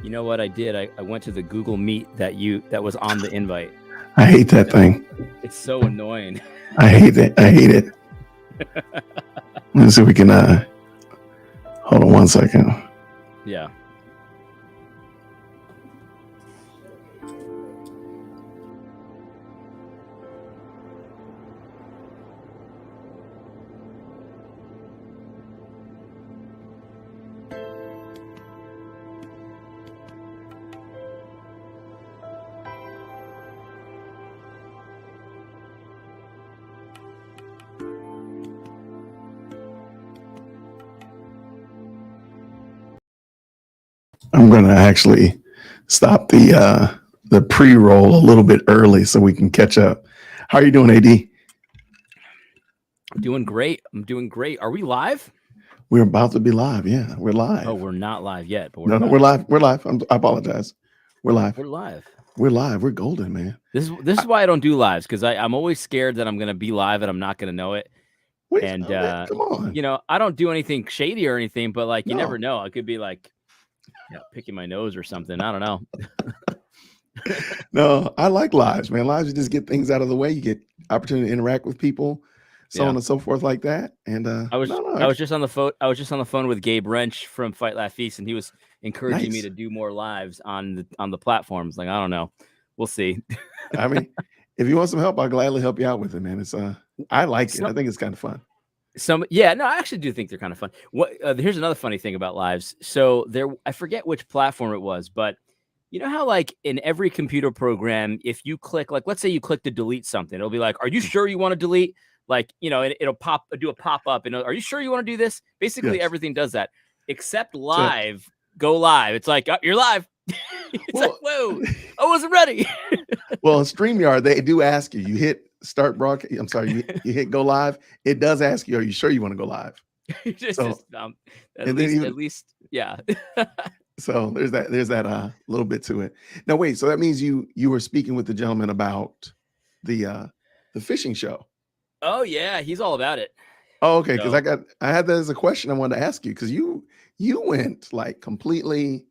You know what I did? I went to the Google Meet that was on the invite. I hate that thing. It's so annoying. I hate it. I hate it. Let's see if we can hold on one second. Yeah. I'm going to actually stop the pre-roll a little bit early so we can catch up. How are you doing, AD? I'm doing great. Are we live? We're about to be live. Yeah, we're live. Oh, we're not live yet. But we're live. We're live. I apologize. We're live. We're live. We're live. We're golden, man. This is why I don't do lives, because I'm always scared that I'm going to be live and I'm not going to know it. Wait, and man, come on. You know, I don't do anything shady or anything, but like you never know. I could be like, picking my nose or something. I don't know. No, I like lives, man. Lives, you just get things out of the way. You get opportunity to interact with people, so on and so forth like that. And I was just on the phone. I was just on the phone with Gabe Wrench from Fight Laugh Feast, and he was encouraging me to do more lives on the platforms. Like, I don't know. We'll see. I mean, if you want some help, I'll gladly help you out with it, man. It's I like it. I think it's kind of fun. I actually do think they're kind of fun. Here's another funny thing about lives. So I forget which platform it was, but you know how like in every computer program, if you click, like, let's say you click to delete something, it'll be like, are you sure you want to delete? Like, you know, it'll do a pop up and are you sure you want to do this? Basically, everything does that except live. Go live. It's like, you're live. It's like, whoa, I wasn't ready. Well, in StreamYard, they do ask you. You hit start broadcast. I'm sorry, you hit go live. It does ask you, are you sure you want to go live? At least, yeah. So there's that little bit to it. Now wait, so that means you were speaking with the gentleman about the fishing show. Oh yeah, he's all about it. Oh, okay, because I had that as a question I wanted to ask you, because you went like completely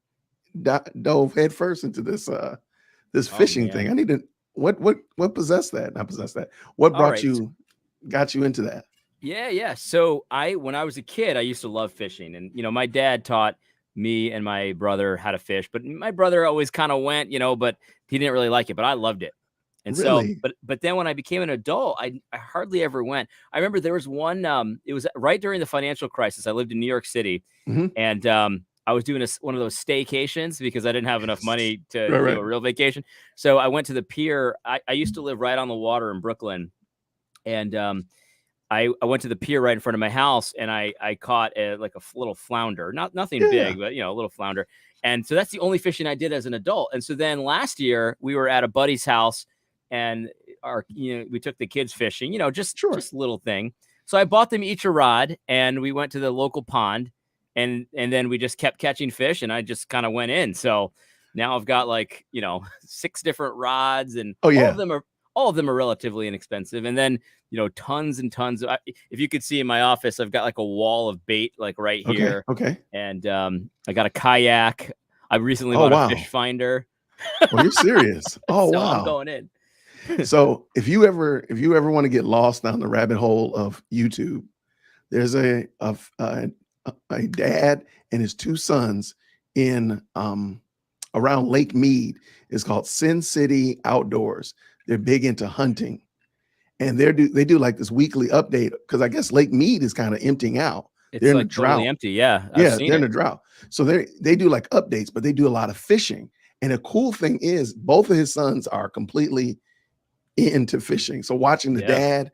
dove headfirst into this fishing thing. I need to what possessed that? Not possessed that. What got you into that? Yeah. So when I was a kid, I used to love fishing, and you know, my dad taught me and my brother how to fish, but my brother always kind of went, you know, but he didn't really like it, but I loved it. And really? So, but then when I became an adult, I hardly ever went. I remember there was one, it was right during the financial crisis. I lived in New York City, and I was doing one of those staycations because I didn't have enough money to do a real vacation. So I went to the pier. I used to live right on the water in Brooklyn, and I went to the pier right in front of my house, and I caught a little flounder, nothing big, but you know, a little flounder. And so that's the only fishing I did as an adult. And so then last year we were at a buddy's house, and we took the kids fishing, you know, just little thing. So I bought them each a rod, and we went to the local pond, and then we just kept catching fish, and I just kind of went in. So now I've got 6 different rods, and all of them are relatively inexpensive. And then, you know, tons and tons of, if you could see in my office, I've got like a wall of bait, like right here. Okay. And I got a kayak. I recently bought a fish finder. Well, you're serious. Oh, so wow. I'm going in. So if you ever want to get lost down the rabbit hole of YouTube, there's a dad and his 2 sons in around Lake Mead. It's called Sin City Outdoors. They're big into hunting, and they do like this weekly update, because I guess Lake Mead is kind of emptying out. They're in a drought. Totally empty. Yeah. They're in a drought. So they do like updates, but they do a lot of fishing. And the cool thing is both of his sons are completely into fishing. So watching the dad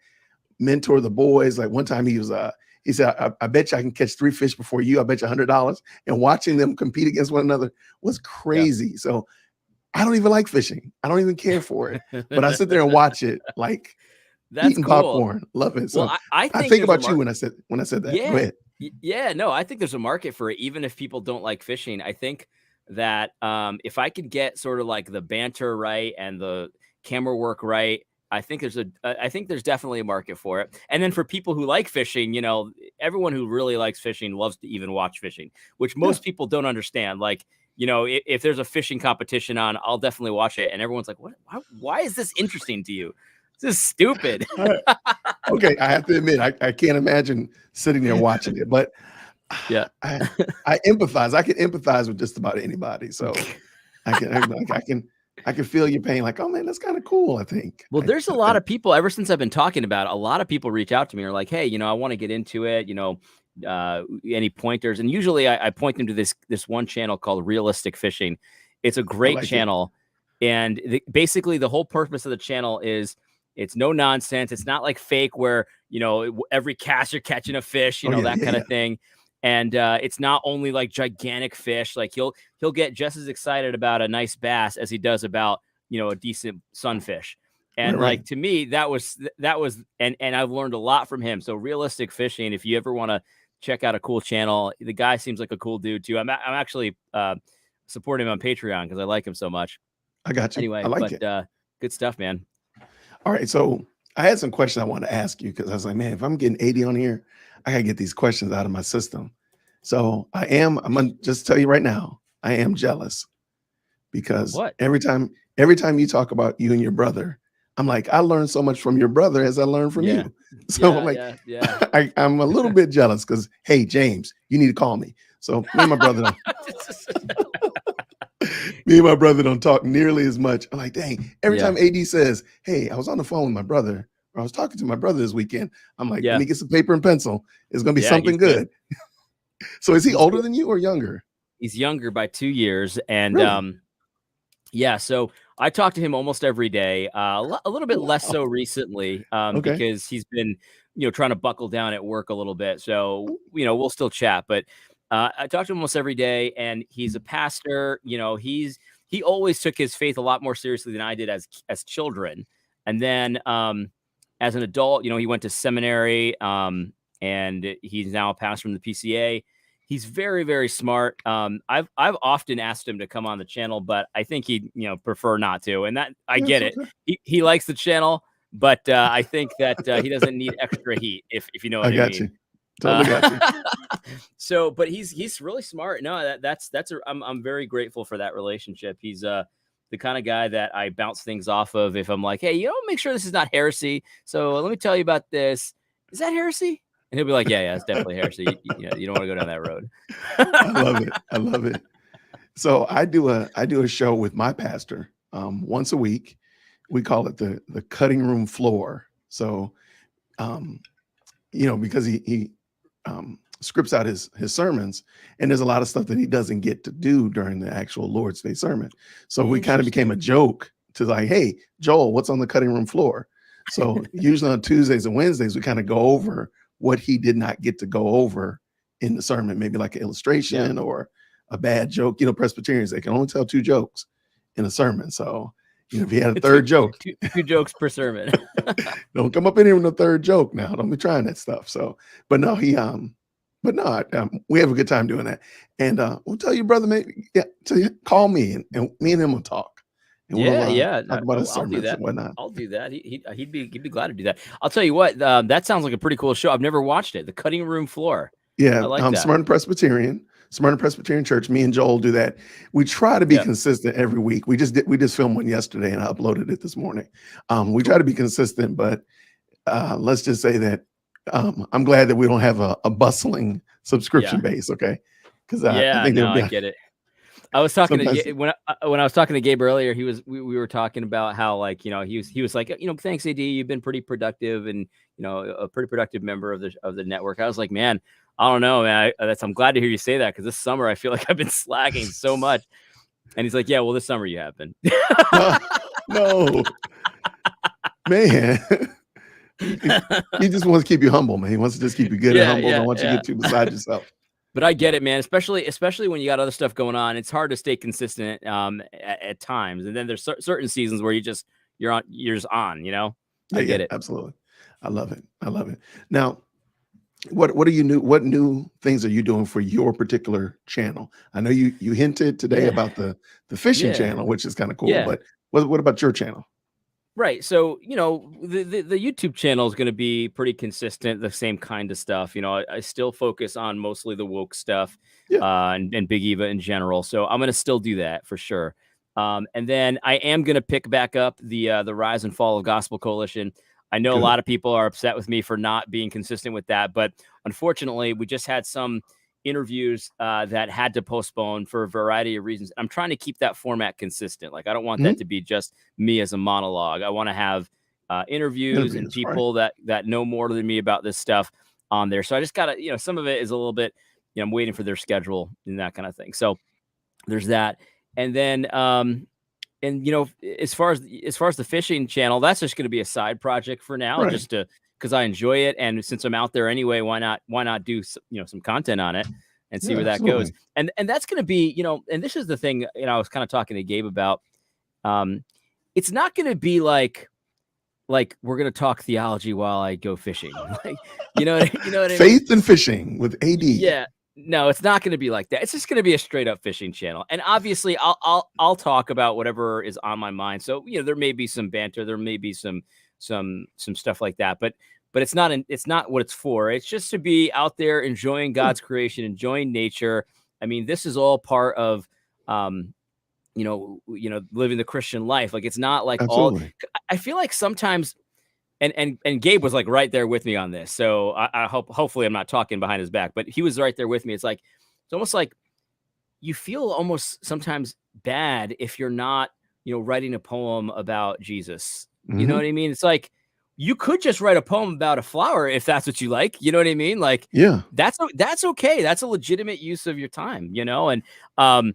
mentor the boys, like one time he said, I bet you I can catch 3 fish before you. I bet you $100. And watching them compete against one another was crazy. So I don't even like fishing. I don't even care for it, but I sit there and watch it like That's eating cool. popcorn. Love it. Well, So I I think think there's a about you when I said that. Go ahead. Yeah, no, I think there's a market for it, even if people don't like fishing. I think that if I could get sort of like the banter right and the camera work right, I think there's definitely a market for it. And then for people who like fishing, you know, everyone who really likes fishing loves to even watch fishing, which Yeah. most people don't understand. Like, you know, if there's a fishing competition on, I'll definitely watch it. And everyone's like, what? Why is this interesting to you? This is stupid. Okay, I have to admit, I can't imagine sitting there watching it, but Yeah. I empathize. I can empathize with just about anybody. So I can feel your pain. Like, oh man, that's kind of cool. I think. Well, there's a lot of people ever since I've been talking about it, a lot of people reach out to me and are like, hey, you know, I want to get into it, you know, any pointers. And usually I point them to this one channel called Realistic Fishing. It's a great channel. And basically the whole purpose of the channel is it's no nonsense. It's not like fake where, you know, every cast you're catching a fish, you know, that kind of thing. And it's not only like gigantic fish. Like he'll get just as excited about a nice bass as he does about, you know, a decent sunfish. And like to me, that was and I've learned a lot from him. So Realistic Fishing, if you ever want to check out a cool channel, the guy seems like a cool dude too. I'm actually supporting him on Patreon because I like him so much. I got you. Anyway, I like it. Good stuff, man. All right, so I had some questions I wanted to ask you because I was like, man, if I'm getting 80 on here, I gotta get these questions out of my system. So I'm gonna just tell you right now, I am jealous because every time you talk about you and your brother, I'm like, I learned so much from your brother as I learned from you. So I'm like, I'm a little bit jealous because, hey, James, you need to call me. So me and my brother don't talk nearly as much. I'm like, dang, every time AD says, hey, I was on the phone with my brother, or I was talking to my brother this weekend, I'm like, let me get some paper and pencil. It's gonna be something good. So is he older than you or younger? He's younger by 2 years. And really? So I talk to him almost every day, a little bit less so recently because he's been, you know, trying to buckle down at work a little bit. So, you know, we'll still chat, but I talk to him almost every day, and he's a pastor. You know, he always took his faith a lot more seriously than I did as children. And then as an adult, you know, he went to seminary and he's now a pastor in the PCA. He's very, very smart. I've often asked him to come on the channel, but I think he'd, you know, prefer not to. And that I get it. He likes the channel, but I think that he doesn't need extra heat, if you know what I mean. You. Totally got you. So, but he's really smart. No, I'm very grateful for that relationship. He's the kind of guy that I bounce things off of if I'm like, hey, you know, make sure this is not heresy. So let me tell you about this. Is that heresy? And he'll be like, yeah, it's definitely heresy. You don't want to go down that road. I love it. So I do a show with my pastor once a week. We call it the cutting room floor. So, you know, because he scripts out his sermons, and there's a lot of stuff that he doesn't get to do during the actual Lord's Day sermon. So we kind of became a joke to like, hey, Joel, what's on the cutting room floor? So usually on Tuesdays and Wednesdays, we kind of go over what he did not get to go over in the sermon, maybe like an illustration or a bad joke. You know, Presbyterians, they can only tell 2 jokes in a sermon. So, you know, if he had a third joke, two jokes per sermon. Don't come up in here with a third joke now. Don't be trying that stuff. So, but no, we have a good time doing that. And we'll tell you, brother, maybe call me and me and him will talk. And talk about his sermons and whatnot. I'll do that. He'd be glad to do that. I'll tell you what, that sounds like a pretty cool show. I've never watched it. The Cutting Room Floor. Yeah, I like that. Smyrna Presbyterian Church. Me and Joel do that. We try to be consistent every week. We just filmed one yesterday and I uploaded it this morning. We try to be consistent, but let's just say that I'm glad that we don't have a bustling subscription base. Okay, because I think I get it. I was talking to when I was talking to Gabe earlier. We were talking about how, like, you know, he was like, you know, thanks AD, you've been pretty productive and, you know, a pretty productive member of the network. I was like, man, I don't know, man. I'm glad to hear you say that because this summer I feel like I've been slacking so much. And he's like, yeah, well, this summer you have been. No, man. He just wants to keep you humble, man. He wants to just keep you good and humble. Don't want you to get too beside yourself. But I get it, man. Especially when you got other stuff going on, it's hard to stay consistent at times. And then there's certain seasons where you're just on. You know, I Yeah, get it. absolutely. I love it. I love it. Now, what new things are you doing for your particular channel? I know you hinted today Yeah, about the fishing yeah, channel, which is kind of cool. yeah. But what about your channel? Right. So, the YouTube channel is going to be pretty consistent, the same kind of stuff. I still focus on mostly the woke stuff Yeah, and Big Eva in general. So I'm going to still do that for sure. And then I am going to pick back up the Rise and Fall of Gospel Coalition. I know a good. lot of people are upset with me for not being consistent with that, but unfortunately, we just had some interviews that had to postpone for a variety of reasons. I'm trying to keep that format consistent. Like, I don't want that Mhm. to be just me as a monologue. I want to have interviews and Interviews, right? people that know more than me about this stuff on there. So I just gotta, some of it is a little bit, I'm waiting for their schedule and that kind of thing. So there's that. And then and as far as the fishing channel, that's just going to be a side project for now, Right. just to because I enjoy it, and since I'm out there anyway, why not do some content on it and see Yeah, where that goes. absolutely. And that's going to be, and this is the thing, I was kind of talking to Gabe about. um it's not going to be like we're going to talk theology while I go fishing. Like, you know what I mean? Faith and fishing with AD. Yeah. No, it's not going to be like that. It's just going to be a straight up fishing channel. And obviously I'll talk about whatever is on my mind. So, there may be some banter, there may be some stuff like that, but it's not what it's for. It's just to be out there enjoying Yeah, God's creation, enjoying nature. I mean, this is all part of living the Christian life. Like, it's not like all. absolutely. I feel like sometimes, and Gabe was like right there with me on this. So I hopefully I'm not talking behind his back, but he was right there with me. It's almost like you feel almost sometimes bad if you're not, writing a poem about Jesus. You know Hmm. what I mean? It's like you could just write a poem about a flower if that's what you like. You know what I mean? Like, Yeah, that's okay. That's a legitimate use of your time, and um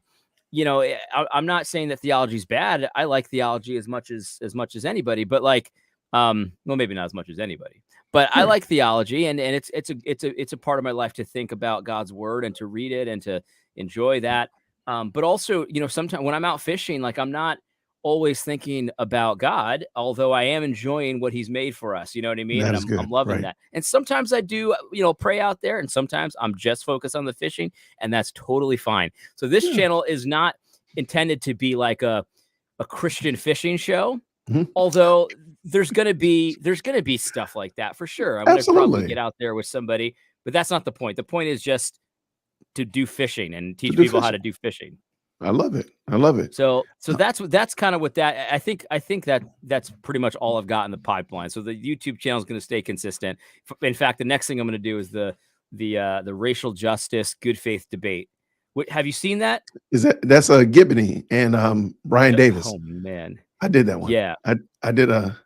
I'm not saying that theology is bad. I like theology as much as anybody, but like, well, maybe not as much as anybody, but I right. like theology, and it's a part of my life to think about God's word and to read it and to enjoy that. But also, sometimes when I'm out fishing, like, I'm not always thinking about God, although I am enjoying what He's made for us. You know what I mean? That And is I'm good. loving Right. that. And sometimes I do, pray out there, and sometimes I'm just focused on the fishing, and that's totally fine. So this Yeah. channel is not intended to be like a Christian fishing show, Mhm. although there's gonna be stuff like that for sure. I'm gonna probably get Absolutely. out there with somebody, but that's not the point. The point is just to do fishing and To teach do people how to fishing. do fishing. I love it. I love it. So Uh, that's kind of what that. I think that that's pretty much all I've got in the pipeline. So the YouTube channel is going to stay consistent. In fact, the next thing I'm going to do is the racial justice good faith debate. Have you seen that? that's a Gibney and Brian Davis. Oh man, I did that one. yeah, I did a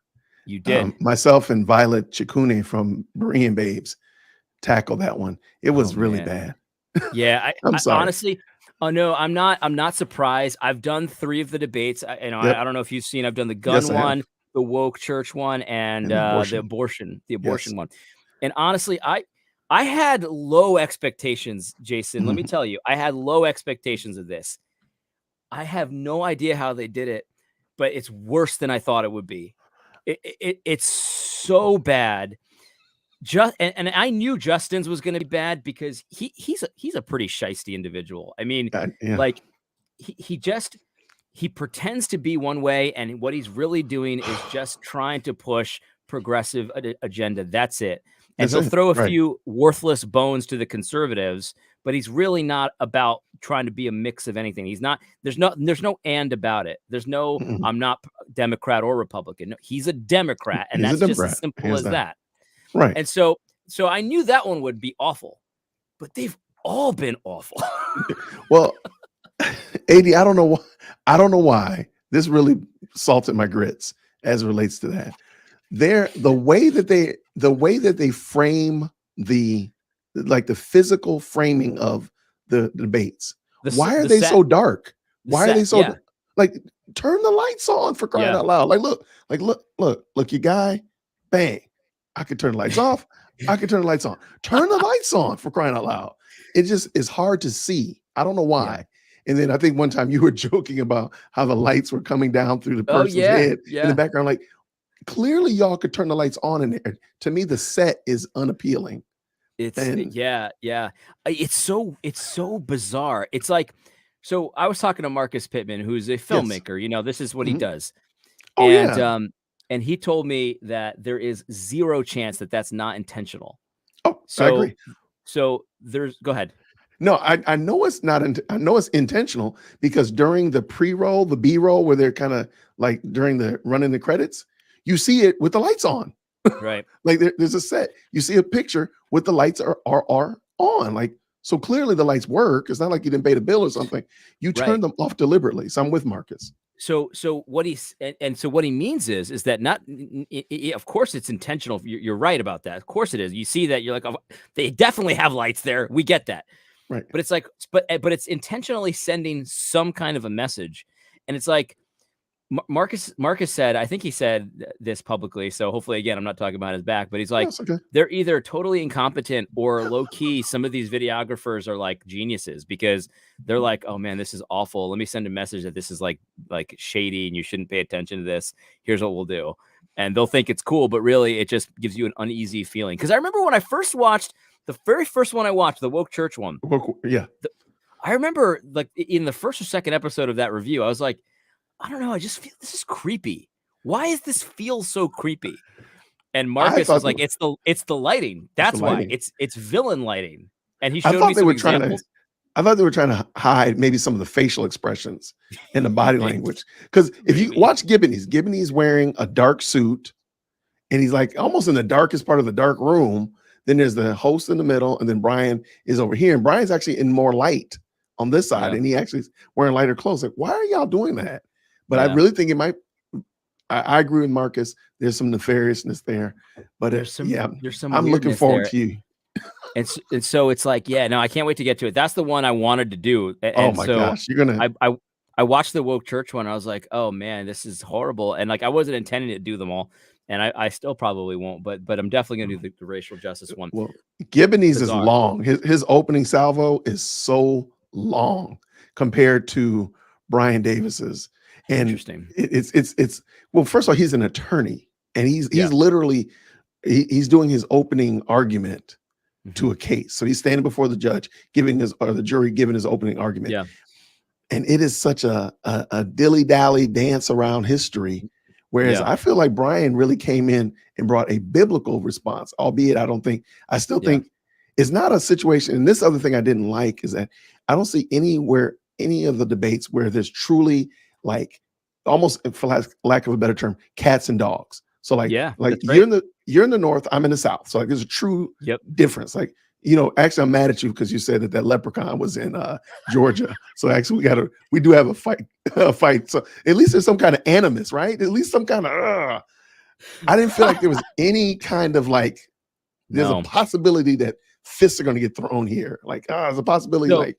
you did. myself and Violet Chikune from Berean Babes tackle that one. It Oh was really man, bad. yeah. I'm I sorry. honestly, oh no, I'm not surprised. I've done 3 of the debates. I Yep. don't know if you've seen. I've done the Yes, gun I have. one, the woke church one, and And the the abortion. abortion Yes. one. And honestly, I had low expectations, Jason. Let me Mhm. tell you, I had low expectations of this. I have no idea how they did it, but it's worse than I thought it would be. It's so bad. And I knew Justin's was going to be bad because he's a pretty shisty individual. I mean, Yeah. like, he pretends to be one way, and what he's really doing is just trying to push progressive agenda. That's it. And That's he'll it. throw a Right. few worthless bones to the conservatives, but he's really not about trying to be a mix of anything. He's not. There's no and about it. There's no Mm-mm. I'm not Democrat or Republican. No, he's a Democrat, and He's a that's just as Democrat, simple hands as down. that. Right. And so I knew that one would be awful, but they've all been awful. Well, AD, I don't know why this really salted my grits as it relates to that. The way that they frame the like the physical framing of the debates. Why are The they set, so dark? the Why are they set, so yeah, like turn the lights on for crying yeah. out loud? Look, you guy, bang. I could turn the lights off. I could turn the lights on. Turn the lights on for crying out loud. it just is hard to see. I don't know Yeah. why. And then I think one time you were joking about how the lights were coming down through the Oh person's yeah. head in the Yeah. background. Like clearly y'all could turn the lights on in there. To me, the set is unappealing. And Yeah. It's so bizarre. It's like, so I was talking to Marcus Pittman, who's a yes. filmmaker. This is what he Mhm. does. Oh yeah. And he told me that there is zero chance that that's not intentional. Oh, I So agree. there's, go ahead. No, I know it's not. I know it's intentional because during the pre-roll, the B-roll, where they're kind of like during the running the credits, you see it with the lights on. Right. Like there's a set. You see a picture with the lights are on. Like so clearly the lights work. It's not like you didn't pay the bill or something. You turn Right. them off deliberately. So I'm with Marcus. So what he's, and so what he means is that not, of course it's intentional. You're right about that. Of course it is. You see that, you're like, oh, they definitely have lights there. We get that. Right. But it's like, but it's intentionally sending some kind of a message. And it's like, Marcus said, I think he said this publicly, so hopefully, again, I'm not talking about his back, but he's like, That's okay. they're either totally incompetent or low key. Some of these videographers are like geniuses because they're like, oh man, this is awful. Let me send a message that this is like shady and you shouldn't pay attention to this. Here's what we'll do. And they'll think it's cool, but really it just gives you an uneasy feeling. Because I remember when I first watched the very first one I watched, the Woke Church one. Yeah. I remember like in the first or second episode of that review, I was like, I don't know. I just feel this is creepy. Why is this feel so creepy? And Marcus was like, it's the lighting. That's why it's villain lighting. And he showed me some examples. I thought they were trying to hide maybe some of the facial expressions and the body language. Because if you watch Gibney's wearing a dark suit and he's like almost in the darkest part of the dark room. Then there's the host in the middle, and then Brian is over here. And Brian's actually in more light on this side, and he actually is wearing lighter clothes. Like, why are y'all doing that? But I really think it might. I agree with Marcus. There's some nefariousness there, but there's some. I'm looking forward to you. And so it's like, yeah, no, I can't wait to get to it. That's the one I wanted to do. And oh my gosh, you're gonna. I watched the Woke Church one. I was like, oh man, this is horrible. And like, I wasn't intending to do them all, and I still probably won't. But I'm definitely gonna do the racial justice one. Well, Gibney's is long. His opening salvo is so long compared to Brian Davis's. And interesting. It's well, first of all, he's an attorney, and he's literally he's doing his opening argument to a case. So he's standing before the judge, the jury giving his opening argument. Yeah. And it is such a dilly-dally dance around history. Whereas I feel like Brian really came in and brought a biblical response, albeit I still think it's not a situation. And this other thing I didn't like is that I don't see any of the debates where there's truly like almost, for lack of a better term, cats and dogs. So like you're in the North, I'm in the South. So like there's a true difference. Like, actually I'm mad at you because you said that leprechaun was in Georgia. So actually we do have a fight. So at least there's some kind of animus, right? At least some kind of I didn't feel like there was any kind of like there's a possibility that fists are going to get thrown here. Like there's a possibility.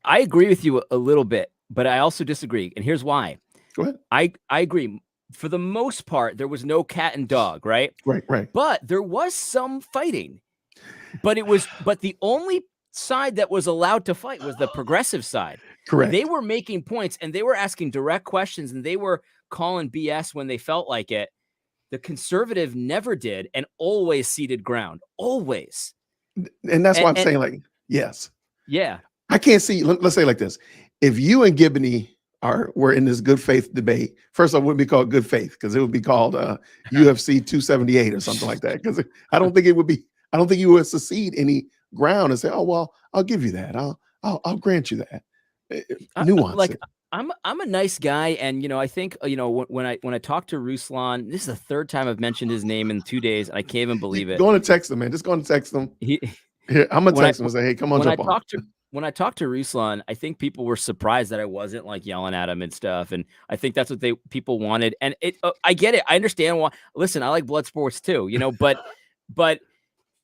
I agree with you a little bit, but I also disagree. And here's why. Go ahead. I agree. For the most part, there was no cat and dog, right? Right. But there was some fighting. But the only side that was allowed to fight was the progressive side. Correct. They were making points and they were asking direct questions and they were calling BS when they felt like it. The conservative never did and always ceded ground. Always. And that's why I'm saying, like, yes. Yeah. I can't see. Let's say it like this. If you and Gibney were in this good faith debate, first of all, it wouldn't be called good faith because it would be called UFC 278 or something like that. Because I don't think you would secede any ground and say, oh, well, I'll give you that. I'll grant you that. Nuance. Like, I'm a nice guy. And, I think, when I talk to Ruslan, this is the third time I've mentioned his name in 2 days. And I can't even believe it. Go on and text him, man. Just go on and text him. Here, I'm going to text him and say, hey, come on, jump on. When I talked to Ruslan, I think people were surprised that I wasn't like yelling at him and stuff. And I think that's what people wanted. And I get it. I understand why. Listen, I like blood sports too, but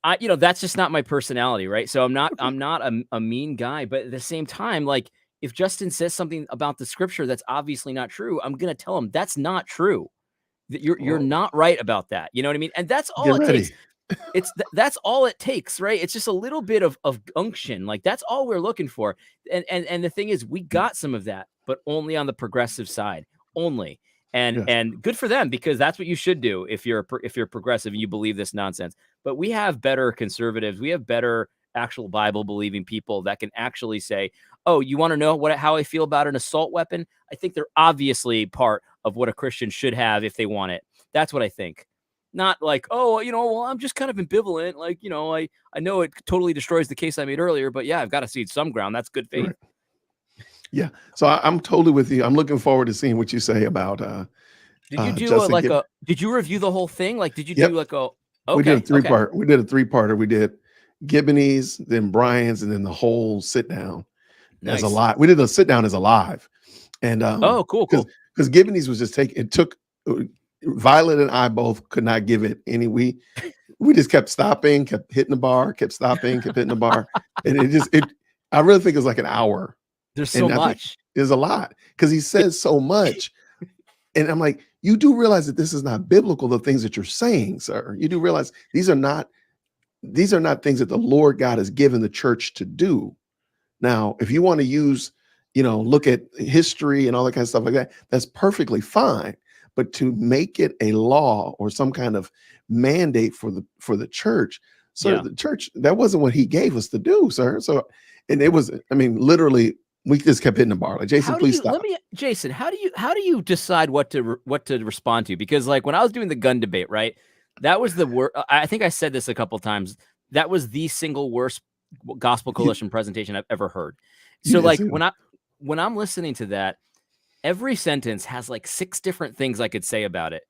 I, that's just not my personality. Right. So I'm not a mean guy, but at the same time, like if Justin says something about the scripture that's obviously not true, I'm going to tell him that's not true. You're not right about that. You know what I mean? And that's all it takes. That's all it takes, right? It's just a little bit of unction. Like that's all we're looking for. And the thing is, we got some of that, but only on the progressive side, only. Yes. And good for them, because that's what you should do if you're progressive and you believe this nonsense. But we have better conservatives. We have better actual Bible believing people that can actually say, "Oh, you want to know how I feel about an assault weapon? I think they're obviously part of what a Christian should have if they want it." That's what I think. Not like, "Oh, well, I'm just kind of ambivalent. Like, I know it totally destroys the case I made earlier, but yeah, I've got to cede some ground. That's good faith." Right. Yeah. So I'm totally with you. I'm looking forward to seeing what you say about Did you do Justin did you review the whole thing? Like, did you Yep. do like a, We did a okay, okay. We did a three-parter. We did Giboney's, then Brian's, and then the whole sit down as a Nice. live. We did a sit down as a live. And Oh, cool. because Giboney's was just it took Violet and I both could not give it any. We just kept stopping, kept hitting the bar, kept stopping, kept hitting the bar. And I really think it was like an hour. There's so much. There's a lot because he says so much. And I'm like, you do realize that this is not biblical, the things that you're saying, sir. You do realize these are not things that the Lord God has given the church to do. Now, if you want to use, look at history and all that kind of stuff like that, that's perfectly fine. But to make it a law or some kind of mandate for the church, sir, the church, that wasn't what he gave us to do, sir. So, and it was, literally, we just kept hitting the bar. Like, Jason, please stop. Jason, how do you decide what to respond to? Because like when I was doing the gun debate, right, that was the worst. I think I said this a couple times. That was the single worst Gospel Coalition presentation I've ever heard. So like when I'm listening to that, every sentence has like 6 different things I could say about it.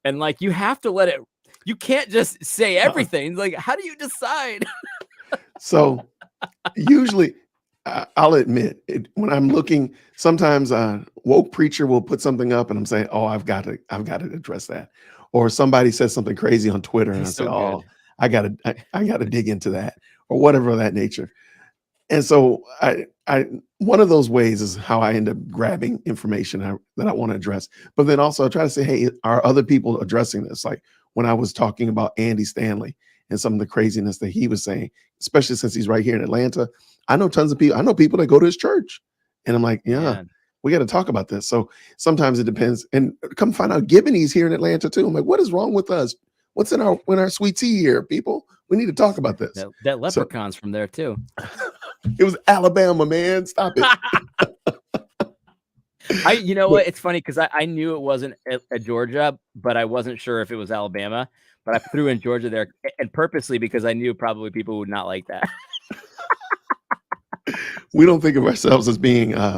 And like, you have to let it, you can't just say everything. Like, how do you decide? So usually I'll admit it, when I'm looking, sometimes woke preacher will put something up and I'm saying, oh, I've got to address that. Or somebody says something crazy on Twitter and I say, oh, I gotta dig into that, or whatever of that nature. And so one of those ways is how I end up grabbing information that I want to address. But then also I try to say, hey, are other people addressing this? Like when I was talking about Andy Stanley and some of the craziness that he was saying, especially since he's right here in Atlanta. I know tons of people. I know people that go to his church. And I'm like, yeah, man, we got to talk about this. So sometimes it depends. And come find out Giboney's here in Atlanta too. I'm like, what is wrong with us? What's in our sweet tea here, people? We need to talk about this. That leprechaun's from there too. It was Alabama, man. Stop it. What? It's funny because I knew it wasn't at Georgia, but I wasn't sure if it was Alabama. But I threw in Georgia there, and purposely because I knew probably people would not like that. We don't think of ourselves as being rural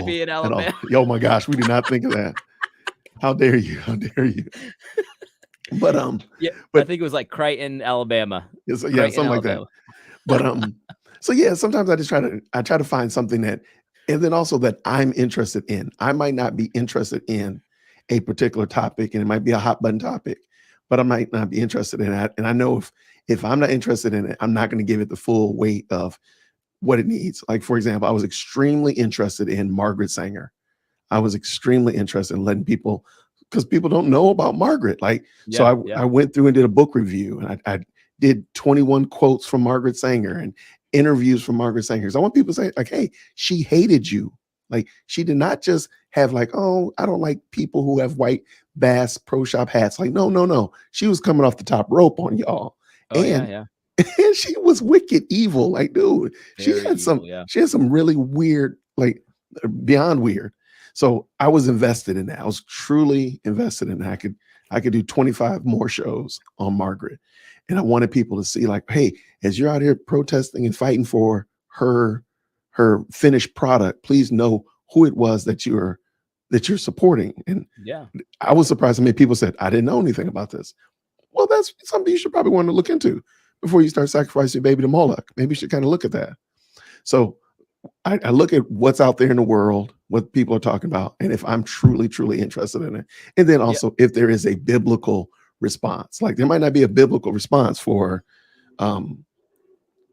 at all. Oh my gosh, we do not think of that. How dare you? How dare you? But I think it was like Crichton, Alabama. Something like that. But so yeah, sometimes I just try to find something that, and then also that I'm interested in. I might not be interested in a particular topic, and it might be a hot button topic, but I might not be interested in that. And I know if I'm not interested in it, I'm not going to give it the full weight of what it needs. Like, for example, I was extremely interested in Margaret Sanger. I was extremely interested in letting people, because people don't know about Margaret. Like, I went through and did a book review, and I did 21 quotes from Margaret Sanger and interviews from Margaret Sanger. So I want people to say, like, hey, she hated you. Like, she did not just have like, oh, I don't like people who have white Bass Pro Shop hats. Like, no. She was coming off the top rope on y'all. Oh, and she was wicked evil. Like, dude, she had some really weird, like beyond weird. So I was invested in that. I was truly invested in that. I could do 25 more shows on Margaret. And I wanted people to see, like, hey, as you're out here protesting and fighting for her finished product, please know who it was that you're supporting. And I was surprised how many people said, I didn't know anything about this. Well, that's something you should probably want to look into before you start sacrificing your baby to Moloch. Maybe you should kind of look at that. So I look at what's out there in the world, what people are talking about, and if I'm truly, truly interested in it. And then also if there is a biblical response. Like, there might not be a biblical response for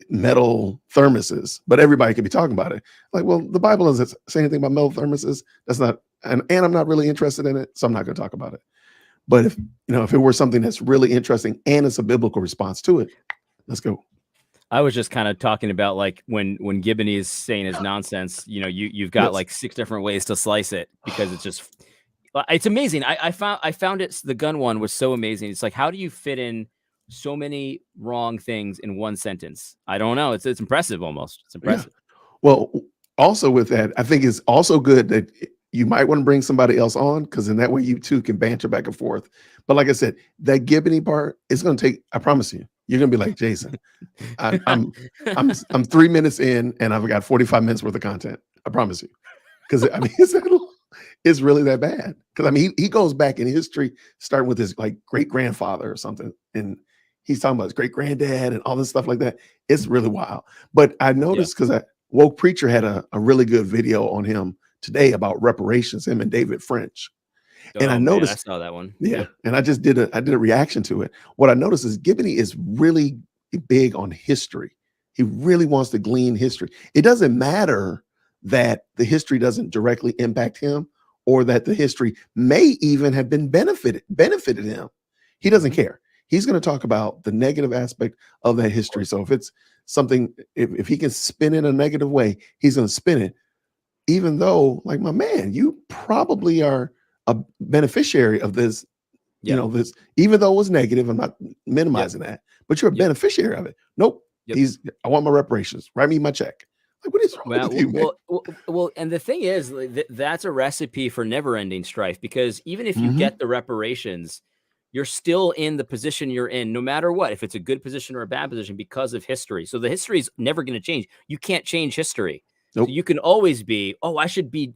metal thermoses, but everybody could be talking about it. Like, well, the Bible doesn't say anything about metal thermoses. That's not, and I'm not really interested in it, so I'm not going to talk about it. But if it were something that's really interesting and it's a biblical response to it, let's go. I was just kind of talking about like when Gibney is saying his nonsense, you've got Yes. like 6 different ways to slice it because it's amazing. I found it, the gun one was so amazing. It's like, how do you fit in so many wrong things in one sentence? I don't know. It's impressive almost. It's impressive. Yeah. Well, also with that, I think it's also good that you might want to bring somebody else on, because in that way you two can banter back and forth. But like I said, that Gibney part is going to take, I promise you, you're going to be like, Jason, I'm 3 minutes in and I've got 45 minutes worth of content. I promise you. Because I mean, it's really that bad. Because I mean, he goes back in history, starting with his like great grandfather or something, and he's talking about his great granddad and all this stuff like that. It's really wild. But I noticed, because Woke Preacher had a really good video on him today about reparations, him and David French. And I noticed, I saw that one. Yeah, and I did a reaction to it. What I noticed is Gibney is really big on history. He really wants to glean history. It doesn't matter that the history doesn't directly impact him, or that the history may even have been benefited him. He doesn't care. He's going to talk about the negative aspect of that history. So if it's something, if he can spin it a negative way, he's going to spin it, even though, like, my man, you probably are a beneficiary of this, this, even though it was negative. I'm not minimizing that, but you're a beneficiary of it. Nope. I want my reparations. Write me my check. Like, what is wrong with you, man? Well, and the thing is, that's a recipe for never-ending strife, because even if you get the reparations, you're still in the position you're in, no matter what, if it's a good position or a bad position, because of history. So the history is never going to change. You can't change history. Nope. So you can always be, I should be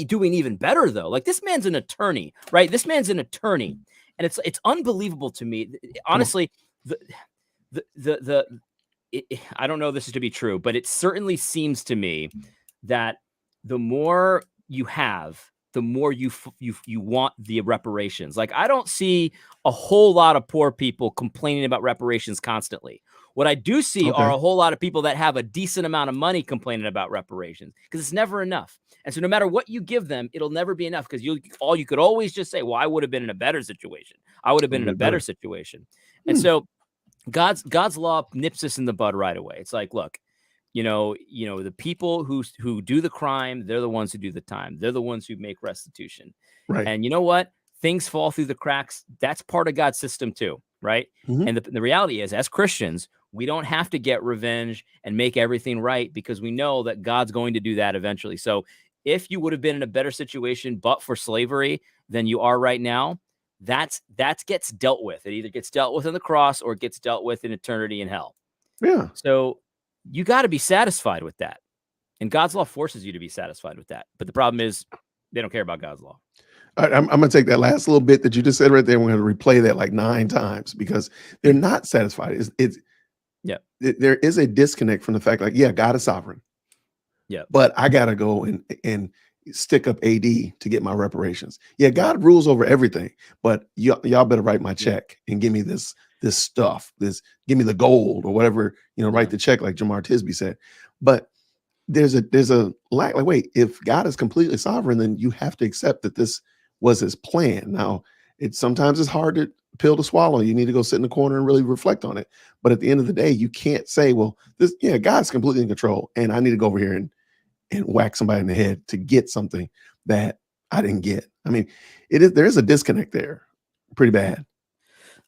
doing even better though. Like, this man's an attorney, right? This man's an attorney, and it's unbelievable to me, honestly. I don't know this is to be true, but it certainly seems to me that the more you have, the more you want the reparations. Like, I don't see a whole lot of poor people complaining about reparations constantly. What I do see are a whole lot of people that have a decent amount of money complaining about reparations, because it's never enough. And so no matter what you give them, it'll never be enough, because you could always just say, well, I would have been in a better situation. I would have been in a better situation. And so God's law nips us in the bud right away. It's like, look, the people who do the crime, they're the ones who do the time. They're the ones who make restitution. Right. And you know what? Things fall through the cracks. That's part of God's system too, right? And the reality is, as Christians, we don't have to get revenge and make everything right, because we know that God's going to do that eventually. So if you would have been in a better situation but for slavery than you are right now, that gets dealt with. It either gets dealt with on the cross or it gets dealt with in eternity in hell. Yeah. So you got to be satisfied with that. And God's law forces you to be satisfied with that. But the problem is, they don't care about God's law. I'm going to take that last little bit that you just said right there. We're going to replay that like 9 times, because they're not satisfied. There is a disconnect from the fact, like, yeah, God is sovereign. Yeah. But I got to go and stick up AD to get my reparations. Yeah, God rules over everything, but y'all better write my check and give me this stuff. Give me the gold or whatever, write the check, like Jamar Tisby said. But there's a lack. Like, wait, if God is completely sovereign, then you have to accept that this was his plan. Now, sometimes it's hard to pill to swallow. You need to go sit in the corner and really reflect on it. But at the end of the day, you can't say, well, God's completely in control, and I need to go over here and whack somebody in the head to get something that I didn't get. I mean, there is a disconnect there, pretty bad.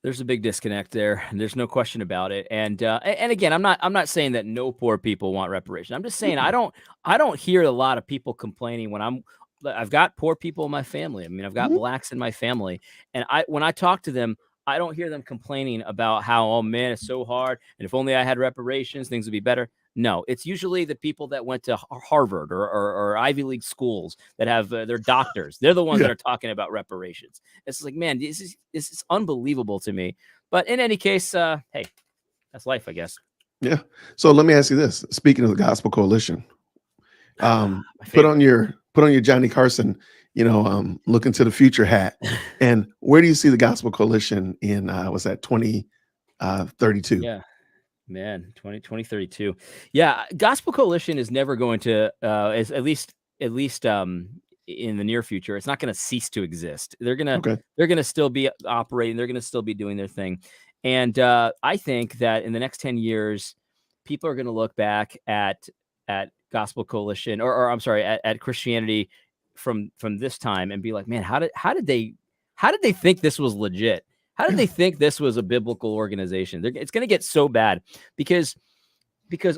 There's a big disconnect there, and there's no question about it. And again, I'm not saying that no poor people want reparation. I'm just saying I don't hear a lot of people complaining when I've got poor people in my family. I mean, I've got blacks in my family, and when I talk to them, I don't hear them complaining about how, oh man, it's so hard, and if only I had reparations, things would be better. No, it's usually the people that went to Harvard or Ivy League schools that have they're doctors. They're the ones that are talking about reparations. It's like, man, this is unbelievable to me. But in any case, hey, that's life, I guess. Yeah. So let me ask you this: speaking of the Gospel Coalition, put on your Johnny Carson, look into the future hat, and where do you see the Gospel Coalition in what's that, 2032? Yeah. Man, 2032. Yeah, Gospel Coalition is never going to at least in the near future. It's not going to cease to exist. They're gonna still be operating. They're gonna still be doing their thing. And I think that in the next 10 years, people are going to look back at Gospel Coalition, or I'm sorry, at Christianity from this time and be like, man, how did they think this was legit? How did they think this was a biblical organization? It's going to get so bad because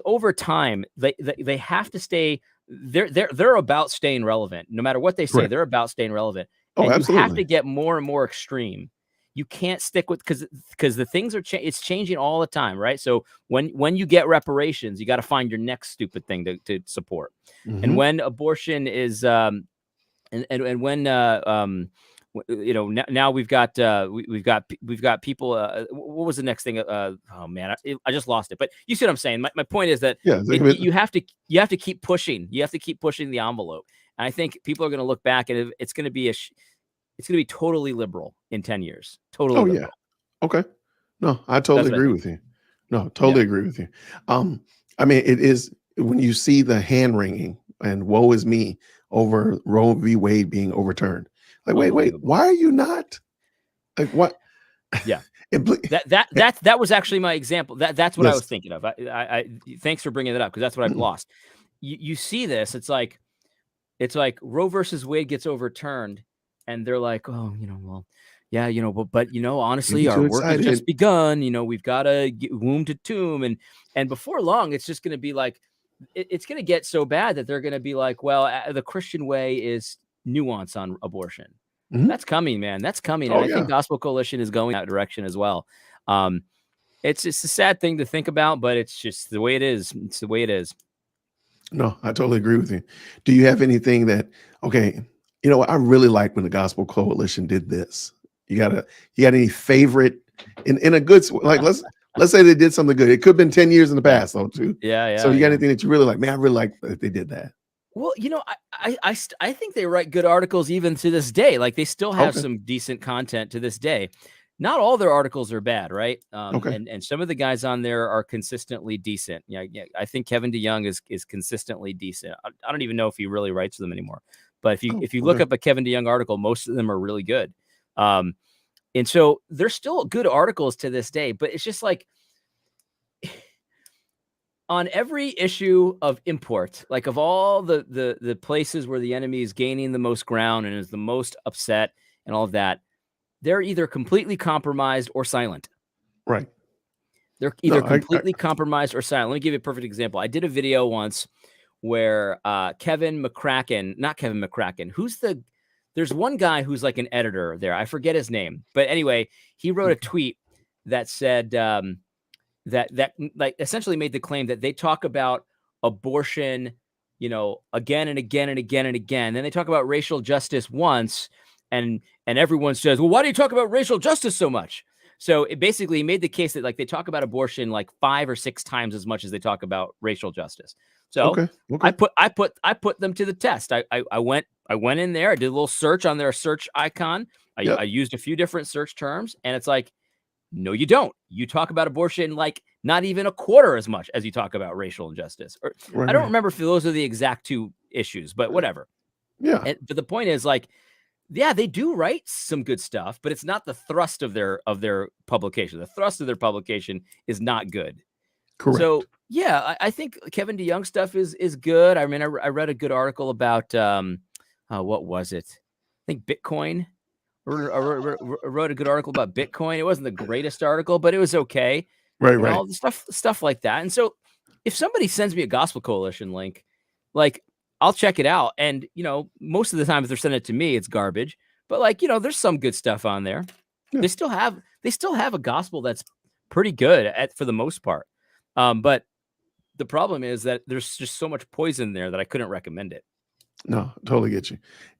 over time they have to stay. They're about staying relevant. No matter what they say, they're about staying relevant. Oh, and absolutely. You have to get more and more extreme. You can't stick with because the things are it's changing all the time, right? So when you get reparations, you got to find your next stupid thing to support. And when abortion is and when now we've got people. What was the next thing? Oh man, I just lost it. But you see what I'm saying? My point is that you have to keep pushing. You have to keep pushing the envelope. And I think people are going to look back and it's going to be totally liberal in 10 years. Totally liberal. Yeah. Okay. No, I totally agree with you. No, totally agree with you. I mean, it is when you see the hand wringing and woe is me over Roe v. Wade being overturned. Like, wait, why are you not? Like, what? Yeah. that was actually my example. That's what I was thinking of. I thanks for bringing it up because that's what I've lost. You see this, it's like Roe versus Wade gets overturned. And they're like, oh, well, yeah, but honestly, our work has just begun. We've got to get womb to tomb. And before long, it's just going to be like, it's going to get so bad that they're going to be like, well, the Christian way is nuance on abortion. That's coming, man. That's coming. And I think Gospel Coalition is going that direction as well. It's a sad thing to think about, but it's just the way it is. It's the way it is. No, I totally agree with you. Do you have anything that, you know what? I really like when the Gospel Coalition did this. You got any favorite in a good, like, let's say they did something good. It could have been 10 years in the past though, too. Yeah. So you got anything that you really like? Man, I really like that they did that. Well, I think they write good articles even to this day. Like they still have some decent content to this day. Not all their articles are bad, right? And some of the guys on there are consistently decent. Yeah. I think Kevin DeYoung is consistently decent. I don't even know if he really writes for them anymore. But if you look up a Kevin DeYoung article, most of them are really good. And so they're still good articles to this day. But it's just like on every issue of import, like of all the places where the enemy is gaining the most ground and is the most upset and all of that, they're either completely compromised or silent. Right. They're either completely compromised or silent. Let me give you a perfect example. I did a video once where Kevin McCracken, there's one guy who's like an editor there. I forget his name. But anyway, he wrote a tweet that said that like essentially made the claim that they talk about abortion, again and again and again and again. Then they talk about racial justice once and everyone says, well, why do you talk about racial justice so much? So it basically made the case that like they talk about abortion like 5 or 6 times as much as they talk about racial justice. So I put them to the test. I went in there. I did a little search on their search icon. I used a few different search terms, and it's like, no, you don't. You talk about abortion like not even a quarter as much as you talk about racial injustice. I don't remember if those are the exact 2 issues, but whatever. Yeah. But the point is like, yeah, they do write some good stuff, but it's not the thrust of their publication. The thrust of their publication is not good. Correct. So yeah, I think Kevin DeYoung stuff is good. I mean, I read a good article about what was it? I think Bitcoin. I wrote a good article about Bitcoin. It wasn't the greatest article, but it was okay. Right. All the stuff like that. And so if somebody sends me a Gospel Coalition link, like I'll check it out. And most of the time, if they're sending it to me, it's garbage. But like there's some good stuff on there. Yeah. They still have a gospel that's pretty good for the most part. But the problem is that there's just so much poison there that I couldn't recommend it. No, totally get you.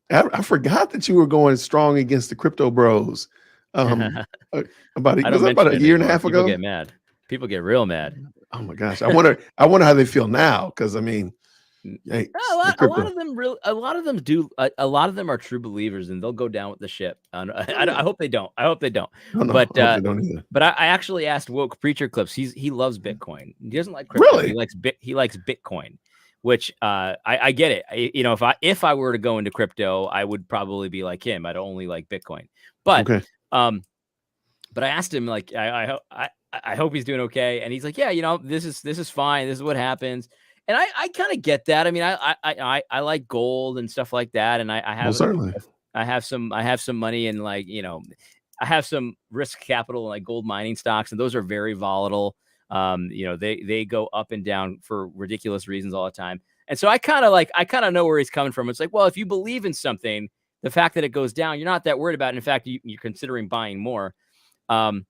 I forgot that you were going strong against the crypto bros. About a year and a half ago. People get mad. People get real mad. Oh my gosh. I wonder how they feel now. Cause I mean, a lot of them are true believers and they'll go down with the ship. I hope they don't. But I actually asked Woke Preacher Clips. He loves Bitcoin. He doesn't like crypto. Really? He likes Bitcoin, which I get it. If I were to go into crypto, I would probably be like him. I'd only like Bitcoin. But Okay. but I asked him, like, I hope he's doing okay, and he's like, yeah, this is fine. This is what happens, and I kind of get that. I mean, I like gold and stuff like that, and Well, certainly. I have some money in, like, I have some risk capital in, like, gold mining stocks, and those are very volatile. They go up and down for ridiculous reasons all the time. And so I kind of know where he's coming from. It's like, well, if you believe in something, the fact that it goes down, you're not that worried about it. In fact, you're considering buying more. I'm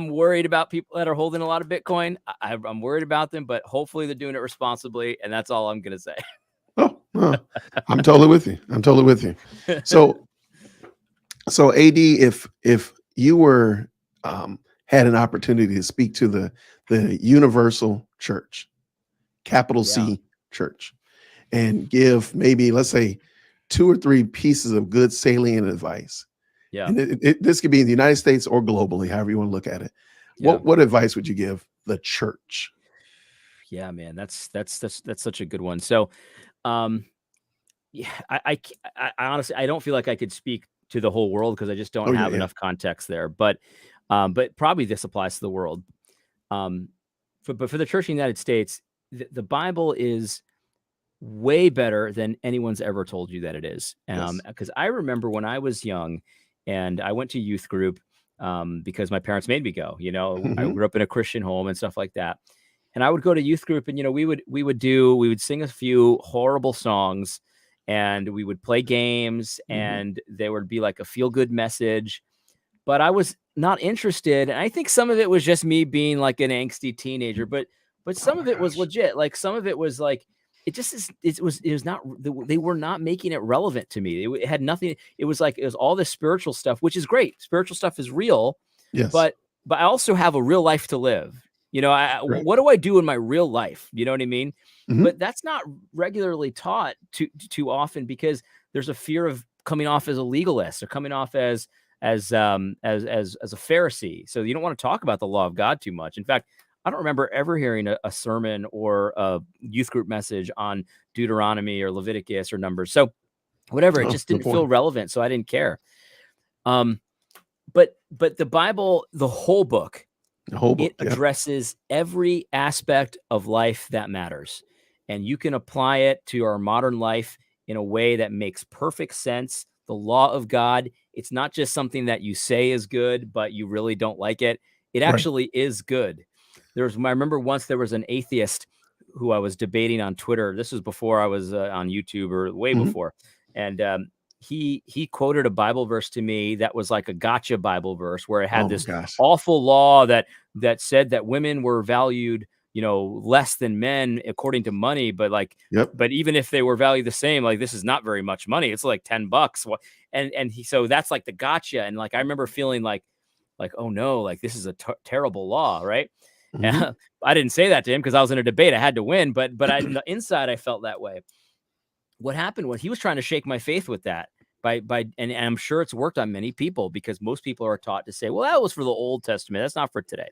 worried about people that are holding a lot of Bitcoin. I'm worried about them, but hopefully they're doing it responsibly. And that's all I'm going to say. Oh, I'm totally with you. I'm totally with you. So AD, if you were had an opportunity to speak to the universal church, capital C church, and give maybe, let's say, 2 or 3 pieces of good salient advice. Yeah. And this could be in the United States or globally, however you want to look at it. What advice would you give the church? Yeah, man, that's such a good one. So, yeah, I honestly, I don't feel like I could speak to the whole world because I just don't have enough context there. But probably this applies to the world. But for the church in the United States, the Bible is way better than anyone's ever told you that it is. Because I remember when I was young and I went to youth group because my parents made me go. I grew up in a Christian home and stuff like that. And I would go to youth group, and we would sing a few horrible songs, and we would play games, and there would be like a feel good message. But I was not interested, and I think some of it was just me being like an angsty teenager. But some of it was legit. Like, some of it was like, it was not. They were not making it relevant to me. It had nothing. It was all this spiritual stuff, which is great. Spiritual stuff is real. Yes. But I also have a real life to live. What do I do in my real life? You know what I mean? But that's not regularly taught too often, because there's a fear of coming off as a legalist or coming off as a Pharisee. So you don't want to talk about the law of God too much. In fact, I don't remember ever hearing a sermon or a youth group message on Deuteronomy or Leviticus or Numbers. So whatever, it just didn't feel relevant. So I didn't care. But the Bible, the whole book, it addresses every aspect of life that matters. And you can apply it to our modern life in a way that makes perfect sense. The law of God, it's not just something that you say is good, but you really don't like it. It actually is good. I remember once there was an atheist who I was debating on Twitter. This was before I was on YouTube, or way before. And he quoted a Bible verse to me that was like a gotcha Bible verse, where it had this awful law that said that women were valued, less than men according to money. But but even if they were valued the same, like, this is not very much money. It's like $10. So that's like the gotcha. And like, I remember feeling like, oh no, like, this is a terrible law. Right. I didn't say that to him because I was in a debate. I had to win, but in the inside, I felt that way. What happened was, he was trying to shake my faith with that and I'm sure it's worked on many people, because most people are taught to say, well, that was for the Old Testament. That's not for today.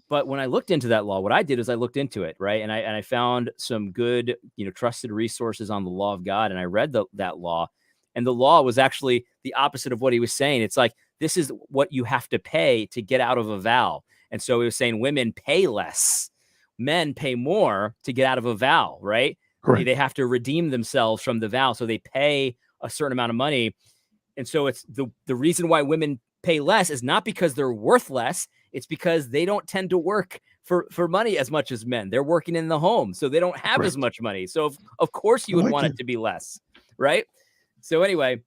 But when I looked into that law, what I did is I looked into it. Right. And I found some good, trusted resources on the law of God. And I read that law, and the law was actually the opposite of what he was saying. It's like, this is what you have to pay to get out of a vow. And so he was saying women pay less, men pay more to get out of a vow. Right. They have to redeem themselves from the vow. So they pay a certain amount of money. And so it's the reason why women pay less is not because they're worth less. It's because they don't tend to work for money as much as men. They're working in the home, so they don't have as much money. So of course you would want it to be less. Right. So anyway,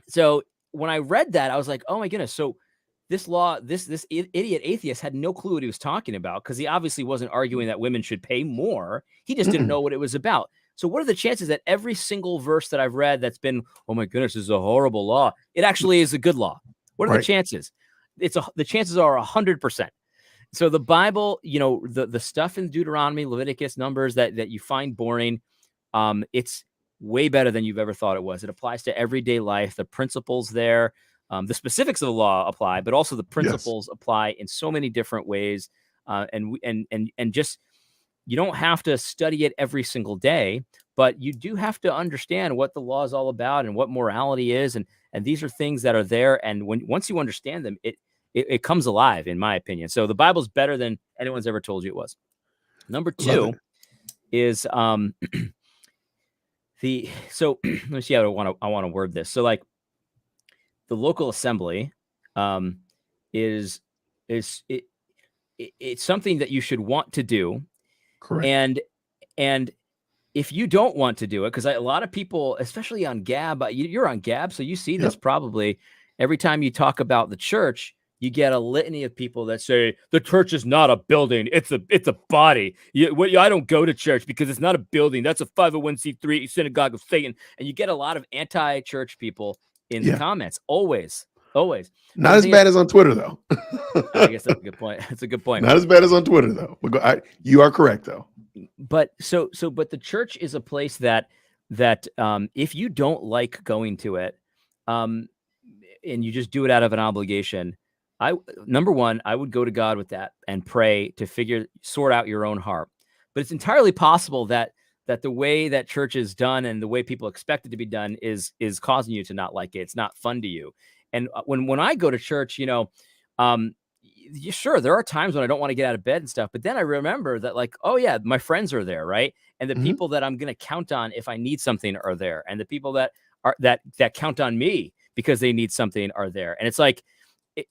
so when I read that, I was like, oh my goodness. So this law, this idiot atheist had no clue what he was talking about, because he obviously wasn't arguing that women should pay more. He just didn't know what it was about. So what are the chances that every single verse that I've read that's been, oh my goodness, this is a horrible law, it actually is a good law? What are the chances? The chances are 100%. So the Bible, the stuff in Deuteronomy, Leviticus, Numbers that you find boring, it's way better than you've ever thought it was. It applies to everyday life. The principles there, the specifics of the law apply, but also the principles apply in so many different ways. And just you don't have to study it every single day, but you do have to understand what the law is all about and what morality is. And these are things that are there. And once you understand them, it comes alive, in my opinion. So the Bible's better than anyone's ever told you it was. Number Love two it. is so let me see how I want to word this. So like the local assembly is it's something that you should want to do. Correct. And if you don't want to do it, because a lot of people, especially on Gab, you're on Gab, so you see this probably every time you talk about the church. You get a litany of people that say the church is not a building; it's a body. I don't go to church because it's not a building. That's a 501c3 synagogue of Satan. And you get a lot of anti-church people in the comments. Always. Not as bad as on Twitter, though. I guess that's a good point. That's a good point. Not as bad as on Twitter, though. You are correct, though. But but the church is a place that if you don't like going to it, and you just do it out of an obligation, number one, I would go to God with that and pray to sort out your own heart. But it's entirely possible that the way that church is done and the way people expect it to be done is causing you to not like it. It's not fun to you. And when I go to church, sure, there are times when I don't want to get out of bed and stuff, but then I remember that, like, oh yeah, my friends are there, right? And the people that I'm going to count on if I need something are there, and the people that count on me because they need something are there. And it's like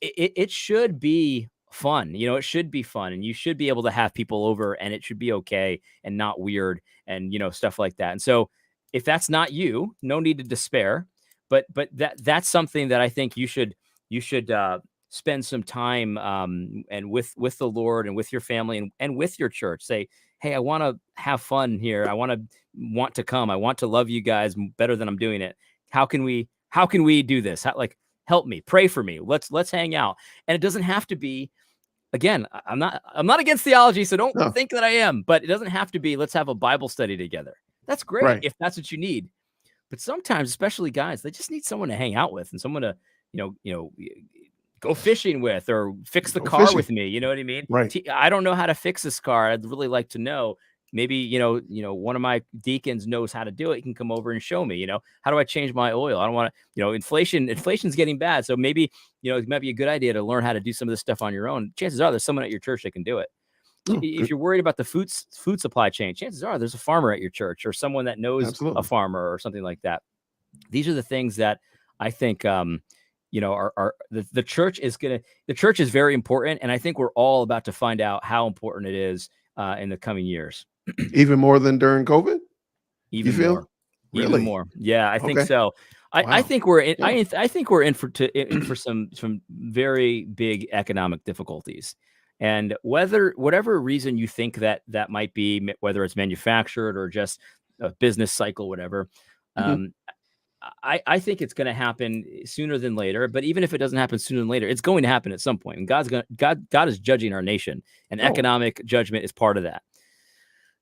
it should be fun, it should be fun, and you should be able to have people over, and it should be okay and not weird, and stuff like that. And so if that's not you, no need to despair, but that's something that I think you should spend some time and with the Lord and with your family and with your church. Say, hey, I want to have fun here. I want to come. I want to love you guys better than I'm doing it. How can we do this? Help me, pray for me. Let's hang out. And it doesn't have to be, again, I'm not against theology, so don't think that I am, but it doesn't have to be, let's have a Bible study together. That's great if that's what you need. But sometimes, especially guys, they just need someone to hang out with and someone to, go fishing with or fix the car with me. You know what I mean? Right. I don't know how to fix this car. I'd really like to know. Maybe, one of my deacons knows how to do it. He can come over and show me, how do I change my oil? I don't want to, inflation's getting bad. So maybe, it might be a good idea to learn how to do some of this stuff on your own. Chances are there's someone at your church that can do it. If you're worried about the food supply chain, chances are there's a farmer at your church or someone that knows a farmer or something like that. These are the things that I think, the church is very important. And I think we're all about to find out how important it is in the coming years. Even more than during COVID? Even more. Really? Even more. Yeah, I think so. I think we're in. I think we're in for some very big economic difficulties, and whatever reason you think that might be, whether it's manufactured or just a business cycle, whatever. I think it's going to happen sooner than later. But even if it doesn't happen sooner than later, it's going to happen at some point. And God is judging our nation, and economic judgment is part of that.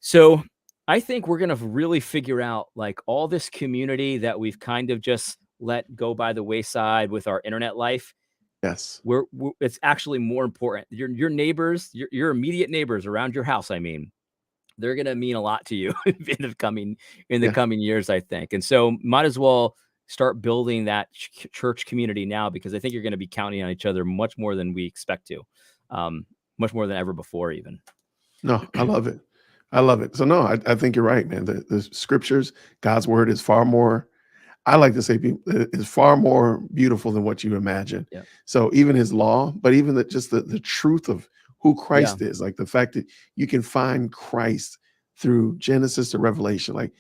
So I think we're going to really figure out, like, all this community that we've kind of just let go by the wayside with our internet life. Yes. It's actually more important. Your neighbors, your immediate neighbors around your house, I mean, they're going to mean a lot to you in the coming years, I think. And so might as well start building that church community now, because I think you're going to be counting on each other much more than we expect to, much more than ever before even. No, I love it. I love it. So no, I think you're right, man. The scriptures, God's word is far more, I like to say, is far more beautiful than what you imagine. Yeah. So even his law, but even the truth of who Christ is, like the fact that you can find Christ through Genesis to Revelation, like,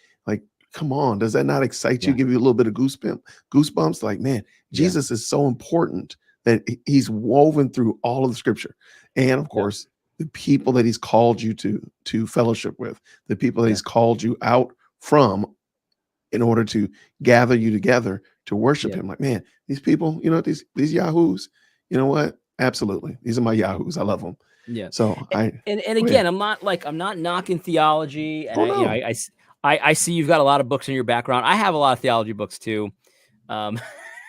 come on, does that not excite you? Give you a little bit of goosebumps? Like, man, Jesus is so important that he's woven through all of the scripture. And of course, the people that he's called you to fellowship with, the people that he's called you out from in order to gather you together to worship him. Like, man, these people, these yahoos, you know what? Absolutely. These are my yahoos. I love them. Yeah. So and again, I'm not knocking theology. And I see you've got a lot of books in your background. I have a lot of theology books too.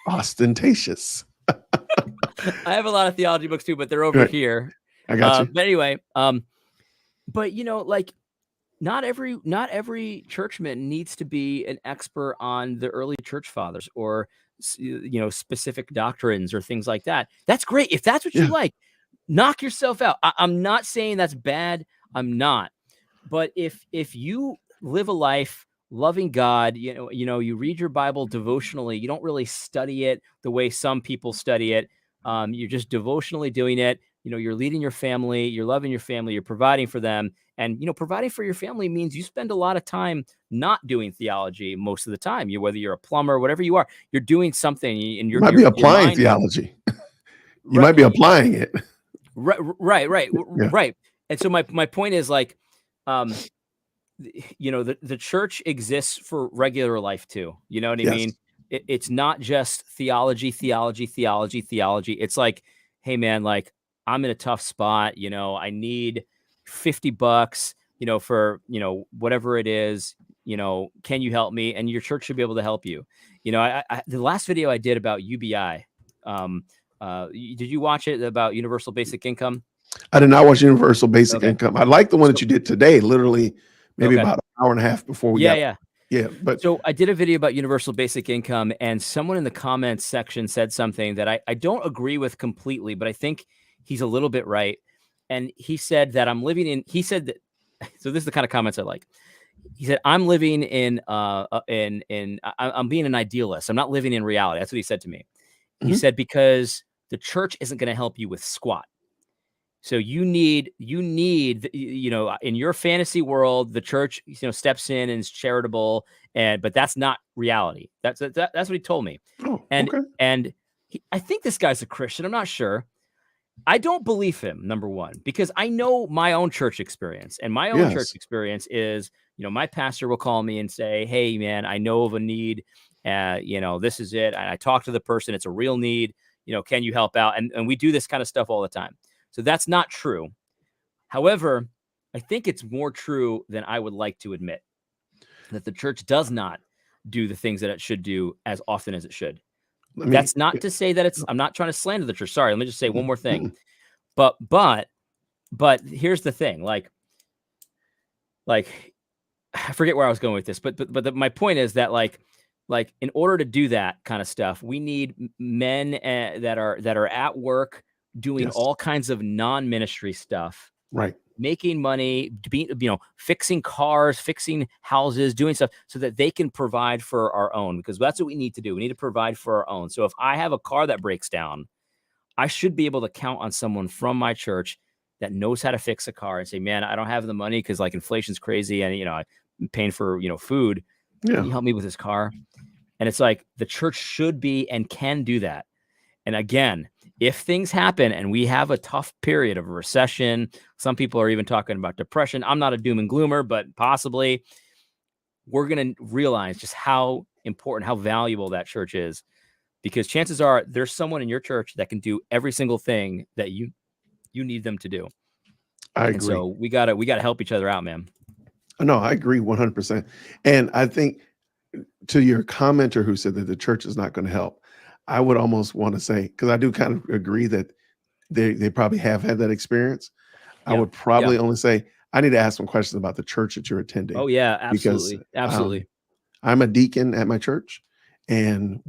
Ostentatious. I have a lot of theology books too, but they're over here. I got you. But anyway, but not every churchman needs to be an expert on the early church fathers or specific doctrines or things like that. That's great. If that's what you like, knock yourself out. I'm not saying that's bad. I'm not. But if you live a life loving God, you read your Bible devotionally, you don't really study it the way some people study it. You're just devotionally doing it. You're leading your family, you're loving your family, you're providing for them. And, providing for your family means you spend a lot of time not doing theology most of the time. Whether you're a plumber, whatever you are, you're doing something and you might be applying theology. You might be applying it. Right. And so my point is like, the church exists for regular life too. You know what I mean? It's not just theology. It's like, hey man, like I'm in a tough spot. I need $50, for, whatever it is, can you help me? And your church should be able to help you. The last video I did about UBI, did you watch it, about universal basic income? I did not watch universal basic income. I like the one that you did today, literally maybe about an hour and a half before we got. But so I did a video about universal basic income, and someone in the comments section said something that I don't agree with completely, but I think he's a little bit right. And he said that I'm being an idealist. I'm not living in reality. That's what he said to me. He said, because the church isn't going to help you with squat. So you need, in your fantasy world, the church, steps in and is charitable, but that's not reality. That's what he told me. I think this guy's a Christian. I'm not sure. I don't believe him, number one, because I know my own church experience, and my own church experience is, my pastor will call me and say, hey man, I know of a need. This is it. And I talk to the person. It's a real need. Can you help out? And we do this kind of stuff all the time. So that's not true. However, I think it's more true than I would like to admit, that the church does not do the things that it should do as often as it should. That's not to say that I'm not trying to slander the church. Sorry, let me just say one more thing. But here's the thing. Like I forget where I was going with this, but my point is that like in order to do that kind of stuff, we need men that are at work doing all kinds of non-ministry stuff, right? Making money, fixing cars, fixing houses, doing stuff so that they can provide for our own, because that's what we need to do. We need to provide for our own. So if I have a car that breaks down, I should be able to count on someone from my church that knows how to fix a car and say, man, I don't have the money because like inflation's crazy and, I'm paying for, food. Can you help me with this car? And it's like the church should be and can do that. And again, if things happen and we have a tough period of a recession, some people are even talking about depression. I'm not a doom and gloomer, but possibly we're going to realize just how important, how valuable that church is, because chances are there's someone in your church that can do every single thing that you need them to do. I agree. And so we gotta help each other out, man. No, I agree 100%. And I think to your commenter who said that the church is not going to help, I would almost want to say, because I do kind of agree that they probably have had that experience. I would probably only say, I need to ask some questions about the church that you're attending. Oh yeah, absolutely. Because, absolutely. I'm a deacon at my church, and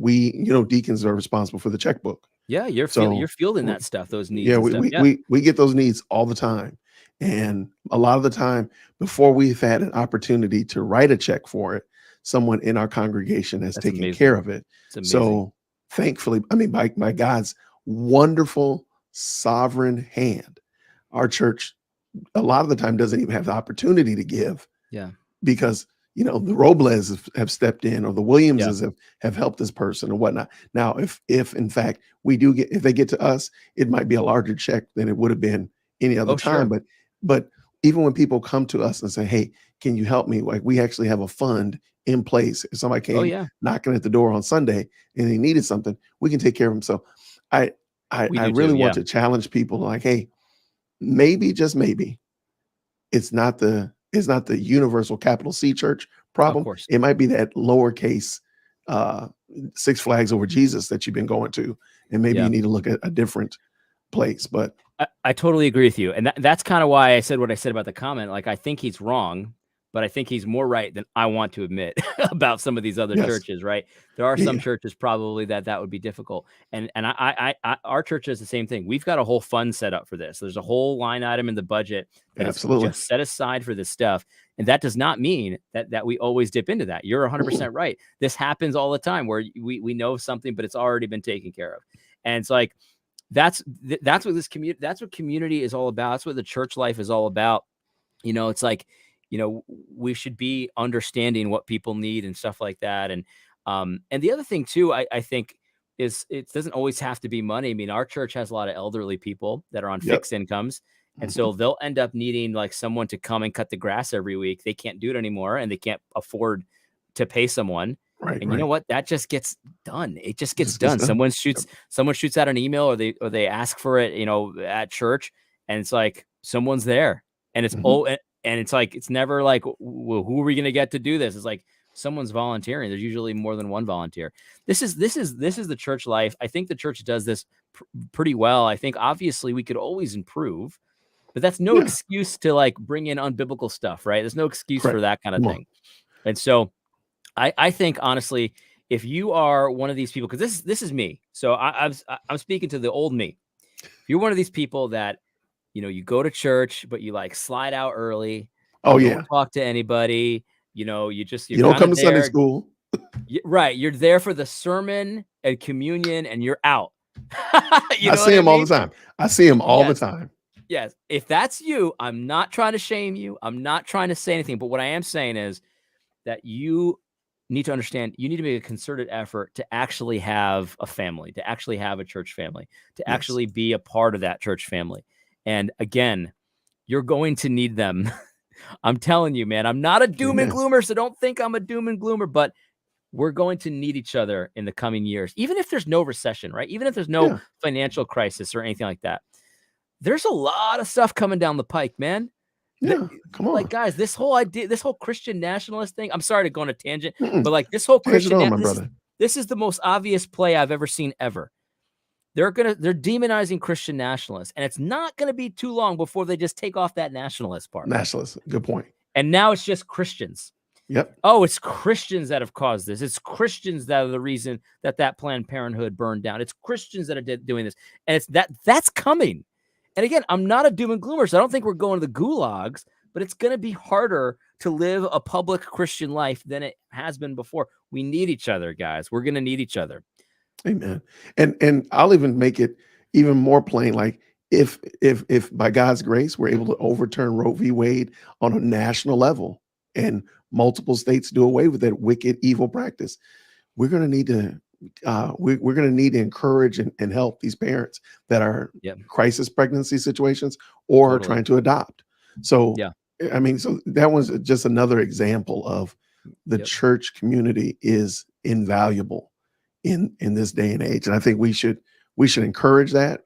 deacons are responsible for the checkbook. Yeah, you're fielding that stuff, those needs. Yeah, we get those needs all the time. And a lot of the time, before we've had an opportunity to write a check for it, someone in our congregation has taken care of it. So thankfully, by God's wonderful sovereign hand, our church a lot of the time doesn't even have the opportunity to give. Yeah. Because, the Robles have stepped in, or the Williamses have helped this person and whatnot. Now, if in fact if they get to us, it might be a larger check than it would have been any other time. Sure. But even when people come to us and say, hey, can you help me? Like, we actually have a fund in place. If somebody came knocking at the door on Sunday and they needed something, we can take care of them. So I really want to challenge people, like, hey, maybe, just maybe, it's not the universal capital C church problem. Of course. It might be that lowercase Six Flags Over Jesus that you've been going to, and maybe you need to look at a different place. But I totally agree with you. And that's kind of why I said what I said about the comment. Like, I think he's wrong, but I think he's more right than I want to admit about some of these other Yes. churches, right? There are some Yeah. churches probably that would be difficult. And our church does the same thing. We've got a whole fund set up for this. There's a whole line item in the budget that is Absolutely. just set aside for this stuff. And that does not mean that we always dip into that. You're 100% right. This happens all the time where we know something, but it's already been taken care of. And it's like, that's what this community, that's what community is all about. That's what the church life is all about. You know, it's like, you know, we should be understanding what people need and stuff like that. And the other thing too, I think is it doesn't always have to be money. I mean, our church has a lot of elderly people that are on fixed incomes. And so they'll end up needing like someone to come and cut the grass every week. They can't do it anymore and they can't afford to pay someone. Right. And you know what? That just gets done. It just gets done. Someone shoots out an email or they ask for it, you know, at church, and it's like someone's there. And it's and it's like it's never like, well, who are we going to get to do this? It's like someone's volunteering. There's usually more than one volunteer. This is the church life. I think the church does this pretty well. I think obviously we could always improve, but that's no excuse to like bring in unbiblical stuff, right? There's no excuse for that kind of thing. And so I think honestly, if you are one of these people, because this is me, so I'm speaking to the old me. If you're one of these people that, you know, you go to church, but you like slide out early. Oh, you don't talk to anybody. You know, you don't come to Sunday school. Right. You're there for the sermon and communion and you're out. I see him all the time. I see him all the time. Yes. If that's you, I'm not trying to shame you. I'm not trying to say anything. But what I am saying is that you need to understand, you need to make a concerted effort to actually have a family, to actually have a church family, to actually be a part of that church family. And again, you're going to need them. I'm telling you, man, I'm not a doom and gloomer, so don't think I'm a doom and gloomer, but we're going to need each other in the coming years, even if there's no recession, right? Even if there's no financial crisis or anything like that. There's a lot of stuff coming down the pike, man. Yeah, come on. Like, guys, this whole idea, this whole Christian nationalist thing, I'm sorry to go on a tangent, but like this whole Christian, this is the most obvious play I've ever seen ever. They're demonizing Christian nationalists, and it's not going to be too long before they just take off that nationalist part. Nationalist, good point. And now it's just Christians. Yep. Oh, it's Christians that have caused this. It's Christians that are the reason that Planned Parenthood burned down. It's Christians that are doing this, and it's that's coming. And again, I'm not a doom and gloomer, so I don't think we're going to the gulags, but it's going to be harder to live a public Christian life than it has been before. We need each other, guys. We're going to need each other. Amen. And I'll even make it even more plain. Like if by God's grace, we're able to overturn Roe v. Wade on a national level and multiple states do away with that wicked, evil practice, we're going to need to we're going to need to encourage and help these parents that are crisis pregnancy situations or trying to adopt. So, I mean, so that was just another example of the church community is invaluable in this day and age. And I think we should encourage that.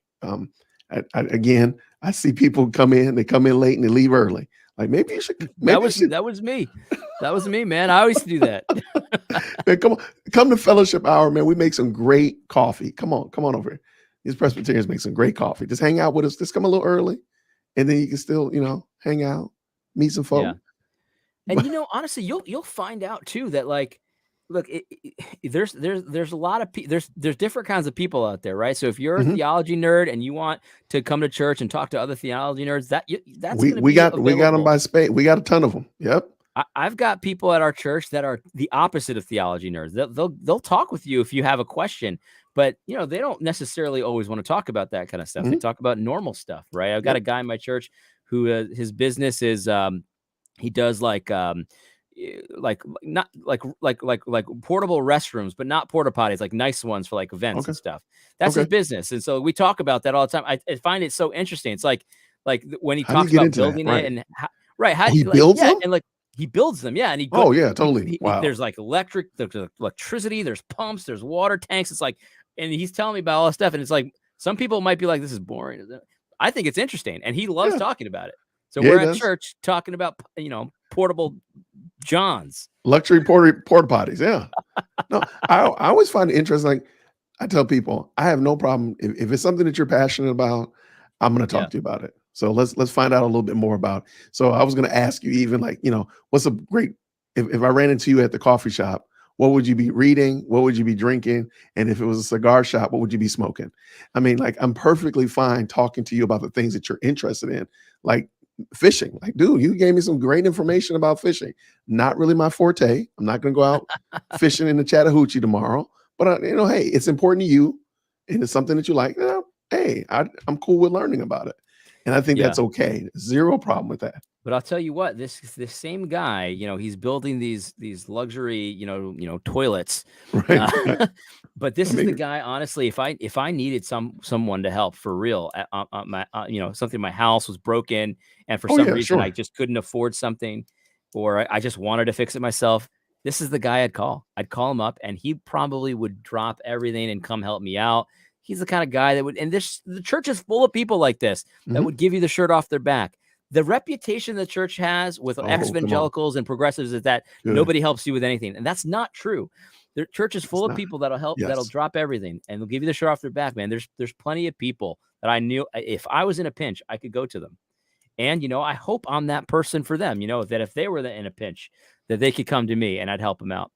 Again, I see people come in late and they leave early. Like maybe you should. That was me. That was me, man. I always do that. Man, come to fellowship hour, man. We make some great coffee. Come on over here. These Presbyterians make some great coffee. Just hang out with us. Just come a little early, and then you can still, hang out, meet some folks. Yeah. And honestly, you'll find out too that like, look, there's a lot of there's different kinds of people out there, right? So if you're a theology nerd and you want to come to church and talk to other theology nerds, that's we got them by spade. We got a ton of them. Yep. I've got people at our church that are the opposite of theology nerds. They'll talk with you if you have a question, but they don't necessarily always want to talk about that kind of stuff. They talk about normal stuff, right? I've got a guy in my church who his business is he does like not like portable restrooms, but not porta potties, like nice ones for like events and stuff. That's his business, and so we talk about that all the time. I find it so interesting. It's like when he talks about building it and how he builds them and like. He builds them, and he totally. Wow. There's like there's electricity, there's pumps, there's water tanks. It's like, and he's telling me about all this stuff, and it's like some people might be like, "This is boring." I think it's interesting, and he loves talking about it. So we're at church talking about portable Johns, luxury porta potties. Yeah, no, I always find it interesting. Like I tell people, I have no problem if it's something that you're passionate about. I'm going to talk to you about it. So let's find out a little bit more about. So I was going to ask you, even like, what's a great, if I ran into you at the coffee shop, what would you be reading? What would you be drinking? And if it was a cigar shop, what would you be smoking? I mean, like, I'm perfectly fine talking to you about the things that you're interested in, like fishing. Like, dude, you gave me some great information about fishing. Not really my forte. I'm not going to go out fishing in the Chattahoochee tomorrow, but hey, it's important to you, and it's something that you like. Hey, I'm cool with learning about it, and I think that's okay. Zero problem with that. But I'll tell you what, this same guy, he's building these luxury, toilets. Right. But this is the guy, honestly, if I needed someone to help for real, something, my house was broken and for some reason I just couldn't afford something, or I just wanted to fix it myself, this is the guy I'd call. I'd call him up and he probably would drop everything and come help me out. He's the kind of guy that would, and the church is full of people like this that would give you the shirt off their back. The reputation the church has with ex-evangelicals and progressives is that nobody helps you with anything. And that's not true. The church is full of people that'll help, that'll drop everything and they'll give you the shirt off their back, man. There's plenty of people that I knew if I was in a pinch, I could go to them. And, I hope I'm that person for them, that if they were in a pinch, that they could come to me and I'd help them out.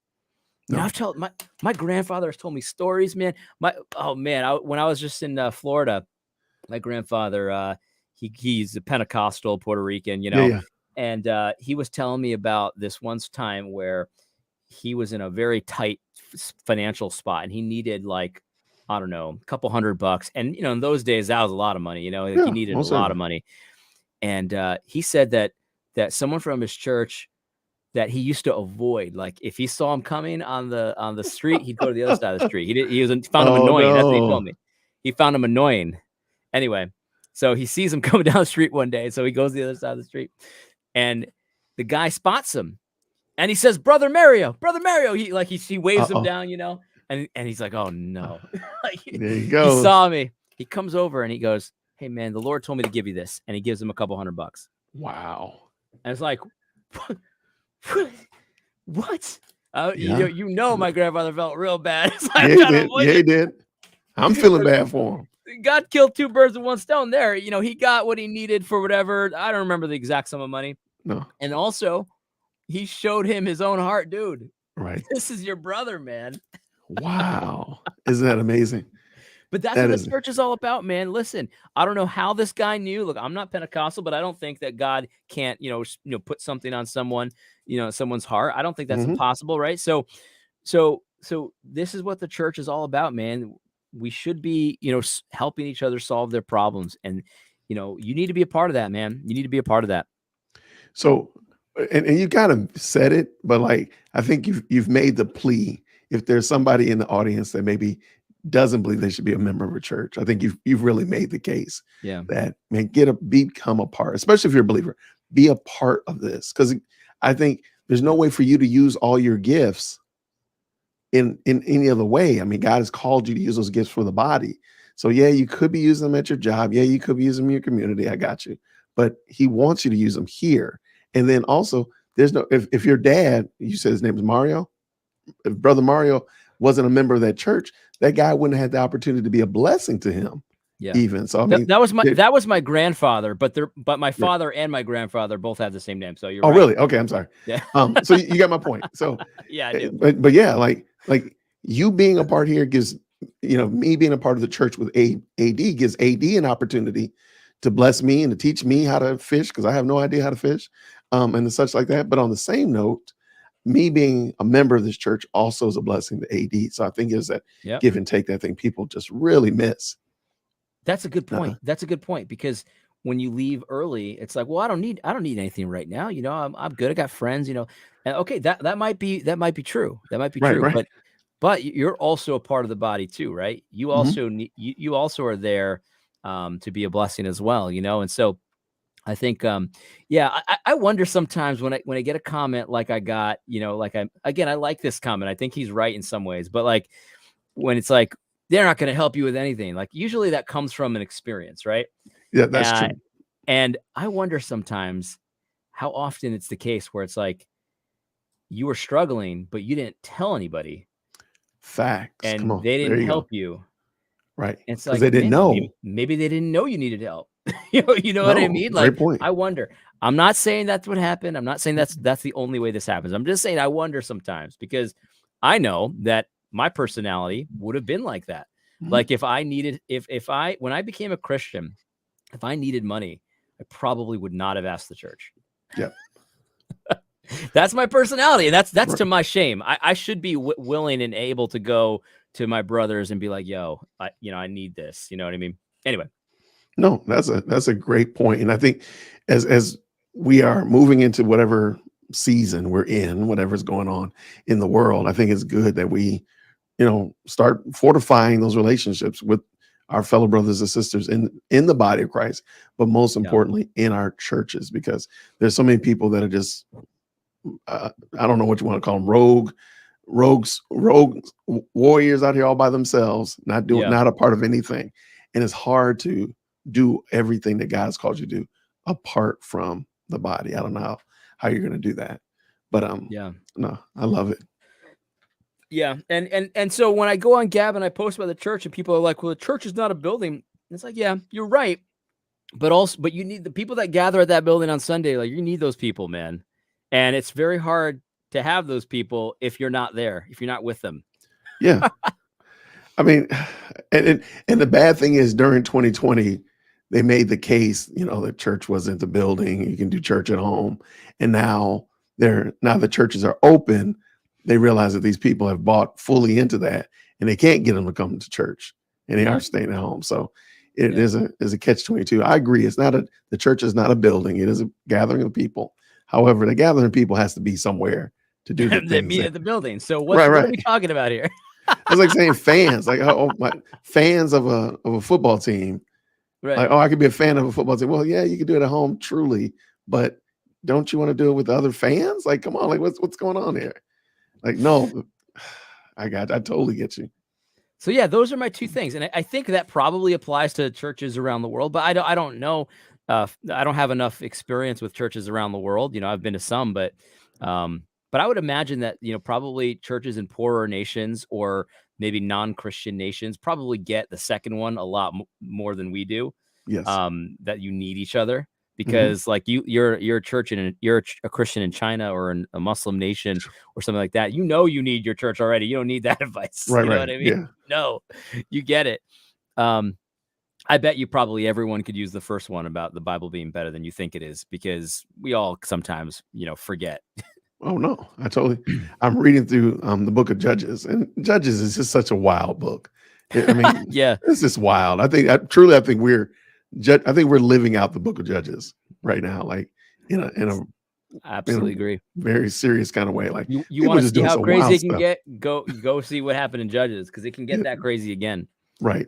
No. I've told my grandfather has told me stories, man. When I was just in Florida, my grandfather, he's a Pentecostal Puerto Rican, and he was telling me about this once time where he was in a very tight financial spot and he needed like, I don't know, a couple $100. And, in those days, that was a lot of money, he needed a lot of money. And he said that someone from his church that he used to avoid, like if he saw him coming on the street, he'd go to the other side of the street. He found him annoying. No. That's what he told me. He found him annoying. Anyway, so he sees him coming down the street one day. So he goes to the other side of the street and the guy spots him and he says, Brother Mario. He waves him down, and he's like, oh no. There you go. He saw me. He comes over and he goes, hey man, the Lord told me to give you this. And he gives him a couple $100. Wow. And it's like, what? My grandfather felt real bad. He did. I'm feeling bad for him. God killed two birds with one stone there. He got what he needed for whatever. I don't remember the exact sum of money. No. And also, he showed him his own heart, dude. Right. This is your brother, man. Wow. Isn't that amazing? But that's what the church is all about, man. Listen, I don't know how this guy knew. Look, I'm not Pentecostal, but I don't think that God can't, put something on someone, someone's heart. I don't think that's impossible, right? So this is what the church is all about, man. We should be, helping each other solve their problems. And, you need to be a part of that, man. You need to be a part of that. So, and you kind of said it, but like, I think you've made the plea. If there's somebody in the audience that maybe doesn't believe they should be a member of a church, I think you've really made the case. Yeah. That, man, become a part, especially if you're a believer, be a part of this. Because I think there's no way for you to use all your gifts in any other way. I mean, God has called you to use those gifts for the body. So yeah, you could be using them at your job. Yeah, you could be using them in your community. I got you. But he wants you to use them here. And then also, if your dad, you said his name was Mario, if Brother Mario wasn't a member of that church, that guy wouldn't have had the opportunity to be a blessing to him. Yeah. Even so, I mean, that was my grandfather, but my father and my grandfather both have the same name. So you're right. Really? Okay, I'm sorry. Yeah. So you got my point. So yeah, I do. But yeah, like you being a part here gives, me being a part of the church with AD gives AD an opportunity to bless me and to teach me how to fish, because I have no idea how to fish, and such like that. But on the same note, me being a member of this church also is a blessing to AD. So I think it's that give and take that thing people just really miss. That's a good point. That's a good point, because when you leave early, it's like, well, I don't need anything right now. I'm good. I got friends, and okay, that might be true. That might be true. Right. But you're also a part of the body too, right? You also need, you also are there to be a blessing as well, and so I think, I wonder sometimes when I get a comment like I got, I like this comment. I think he's right in some ways, but like when it's like, they're not going to help you with anything. Like usually that comes from an experience, right? Yeah, that's true. And I wonder sometimes how often it's the case where it's like you were struggling, but you didn't tell anybody. Facts. And they didn't help you. Right. It's like they didn't know. Maybe they didn't know you needed help. You know what I mean? Like, Great point. I wonder. I'm not saying that's what happened. I'm not saying that's the only way this happens. I'm just saying I wonder sometimes because I know that my personality would have been like that. Like if I needed, if I when I became a Christian, if I needed money, I probably would not have asked the church. Yeah. That's my personality, and that's Right. to my shame. I should be willing and able to go to my brothers and be like, "Yo, I need this." You know what I mean? Anyway. No, that's a great point. And I think as we are moving into whatever season we're in, whatever's going on in the world, I think it's good that we, start fortifying those relationships with our fellow brothers and sisters in the body of Christ, but most importantly in our churches, because there's so many people that are just I don't know what you want to call them, rogue warriors out here all by themselves, not a part of anything. And it's hard to do everything that God's called you to do apart from the body. I don't know how you're going to do that, but no, I love it. Yeah, and so when I go on Gab and I post about the church and people are like, "Well, the church is not a building." It's like, yeah, you're right, but you need the people that gather at that building on Sunday. Like, you need those people, man, and it's very hard to have those people if you're not there, if you're not with them. Yeah, I mean, and the bad thing is during 2020, they made the case, the church wasn't the building. You can do church at home, and now the churches are open. They realize that these people have bought fully into that, and they can't get them to come to church, and they are staying at home. So it is a catch-22. I agree. The church is not a building. It is a gathering of people. However, the gathering of people has to be somewhere to do the They things. meet at the building. So what are we talking about here? It's like saying fans, like my fans of a football team. Right. Like, I could be a fan of a football team. Well, yeah, you can do it at home, truly, but don't you want to do it with other fans? Like, come on, like what's going on here? Like, no, I totally get you. So yeah, those are my two things, and I think that probably applies to churches around the world. But I don't know. I don't have enough experience with churches around the world. I've been to some, but I would imagine that probably churches in poorer nations or maybe non-Christian nations probably get the second one a lot more than we do. Yes. That you need each other. Because like you're a church and you're a Christian in China or in a Muslim nation or something like that. You need your church already. You don't need that advice. Right. You know Right. what I mean? Yeah. No, you get it. I bet you probably everyone could use the first one about the Bible being better than you think it is, because we all sometimes, forget. Oh no, I'm reading through the book of Judges, and Judges is just such a wild book. I mean, yeah, it's just wild. I think we're living out the book of Judges right now, like in a absolutely agree. Very serious kind of way. Like, you want to see how crazy it can get? Go see what happened in Judges, because it can get that crazy again. Right.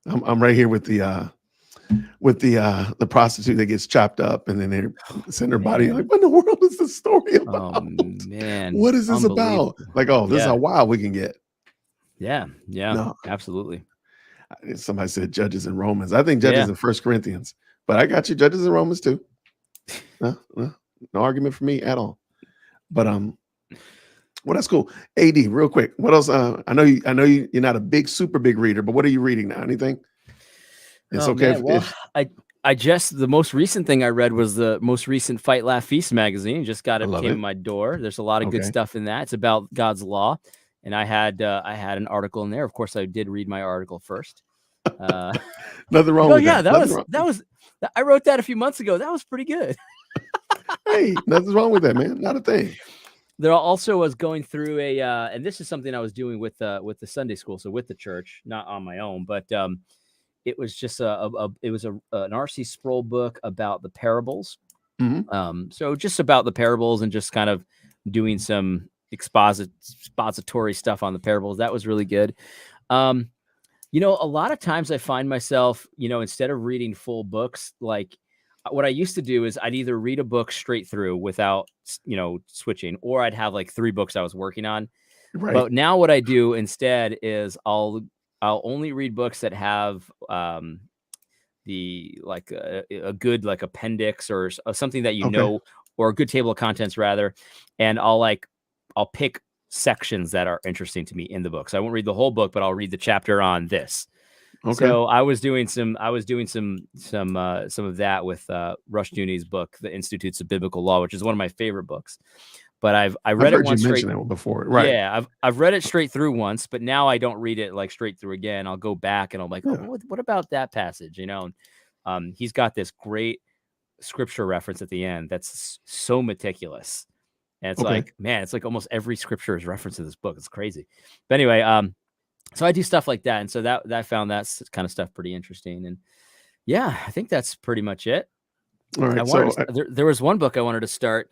I'm right here with the prostitute that gets chopped up and then they send her body. Like, what in the world is this story about? Oh man, what is this about? Like, this is how wild we can get. Yeah. No, absolutely. Somebody said Judges and Romans. I think Judges and 1 Corinthians, but I got you Judges and Romans too. No argument for me at all. But well, that's cool. AD, real quick. What else? I know you're not a super big reader, but what are you reading now? Anything? It's okay. The most recent thing I read was the most recent Fight Laugh Feast magazine. Just got it, came to my door. There's a lot of good stuff in that. It's about God's law. And I had an article in there. Of course, I did read my article first. Nothing wrong with that. That was I wrote that a few months ago. That was pretty good. Hey, nothing's wrong with that, man. Not a thing. There also was going through and this is something I was doing with the Sunday school, so with the church, not on my own, but it was just an R.C. Sproul book about the parables. So just about the parables and just kind of doing some expository stuff on the parables. That was really good. A lot of times I find myself, instead of reading full books, like what I used to do is I'd either read a book straight through without, switching, or I'd have like 3 books I was working on. Right. But now what I do instead is I'll only read books that have the like a good like appendix or something that or a good table of contents rather, and I'll pick sections that are interesting to me in the book. So I won't read the whole book, but I'll read the chapter on this. Okay. So I was doing some of that with Rushdoony's book, The Institutes of Biblical Law, which is one of my favorite books. But I I've read it heard you once straight. mention that one before. Right. Yeah, I've read it straight through once, but now I don't read it like straight through again. I'll go back and I'm like, oh, Yeah. what about that passage? You know, he's got this great scripture reference at the end that's so meticulous. And it's Okay. like, man, it's like almost every scripture is referenced in this book. It's crazy. But anyway, so I do stuff like that. And so that I found that kind of stuff pretty interesting. And yeah, I think that's pretty much it. All I right. wanted So to, there was one book I wanted to start.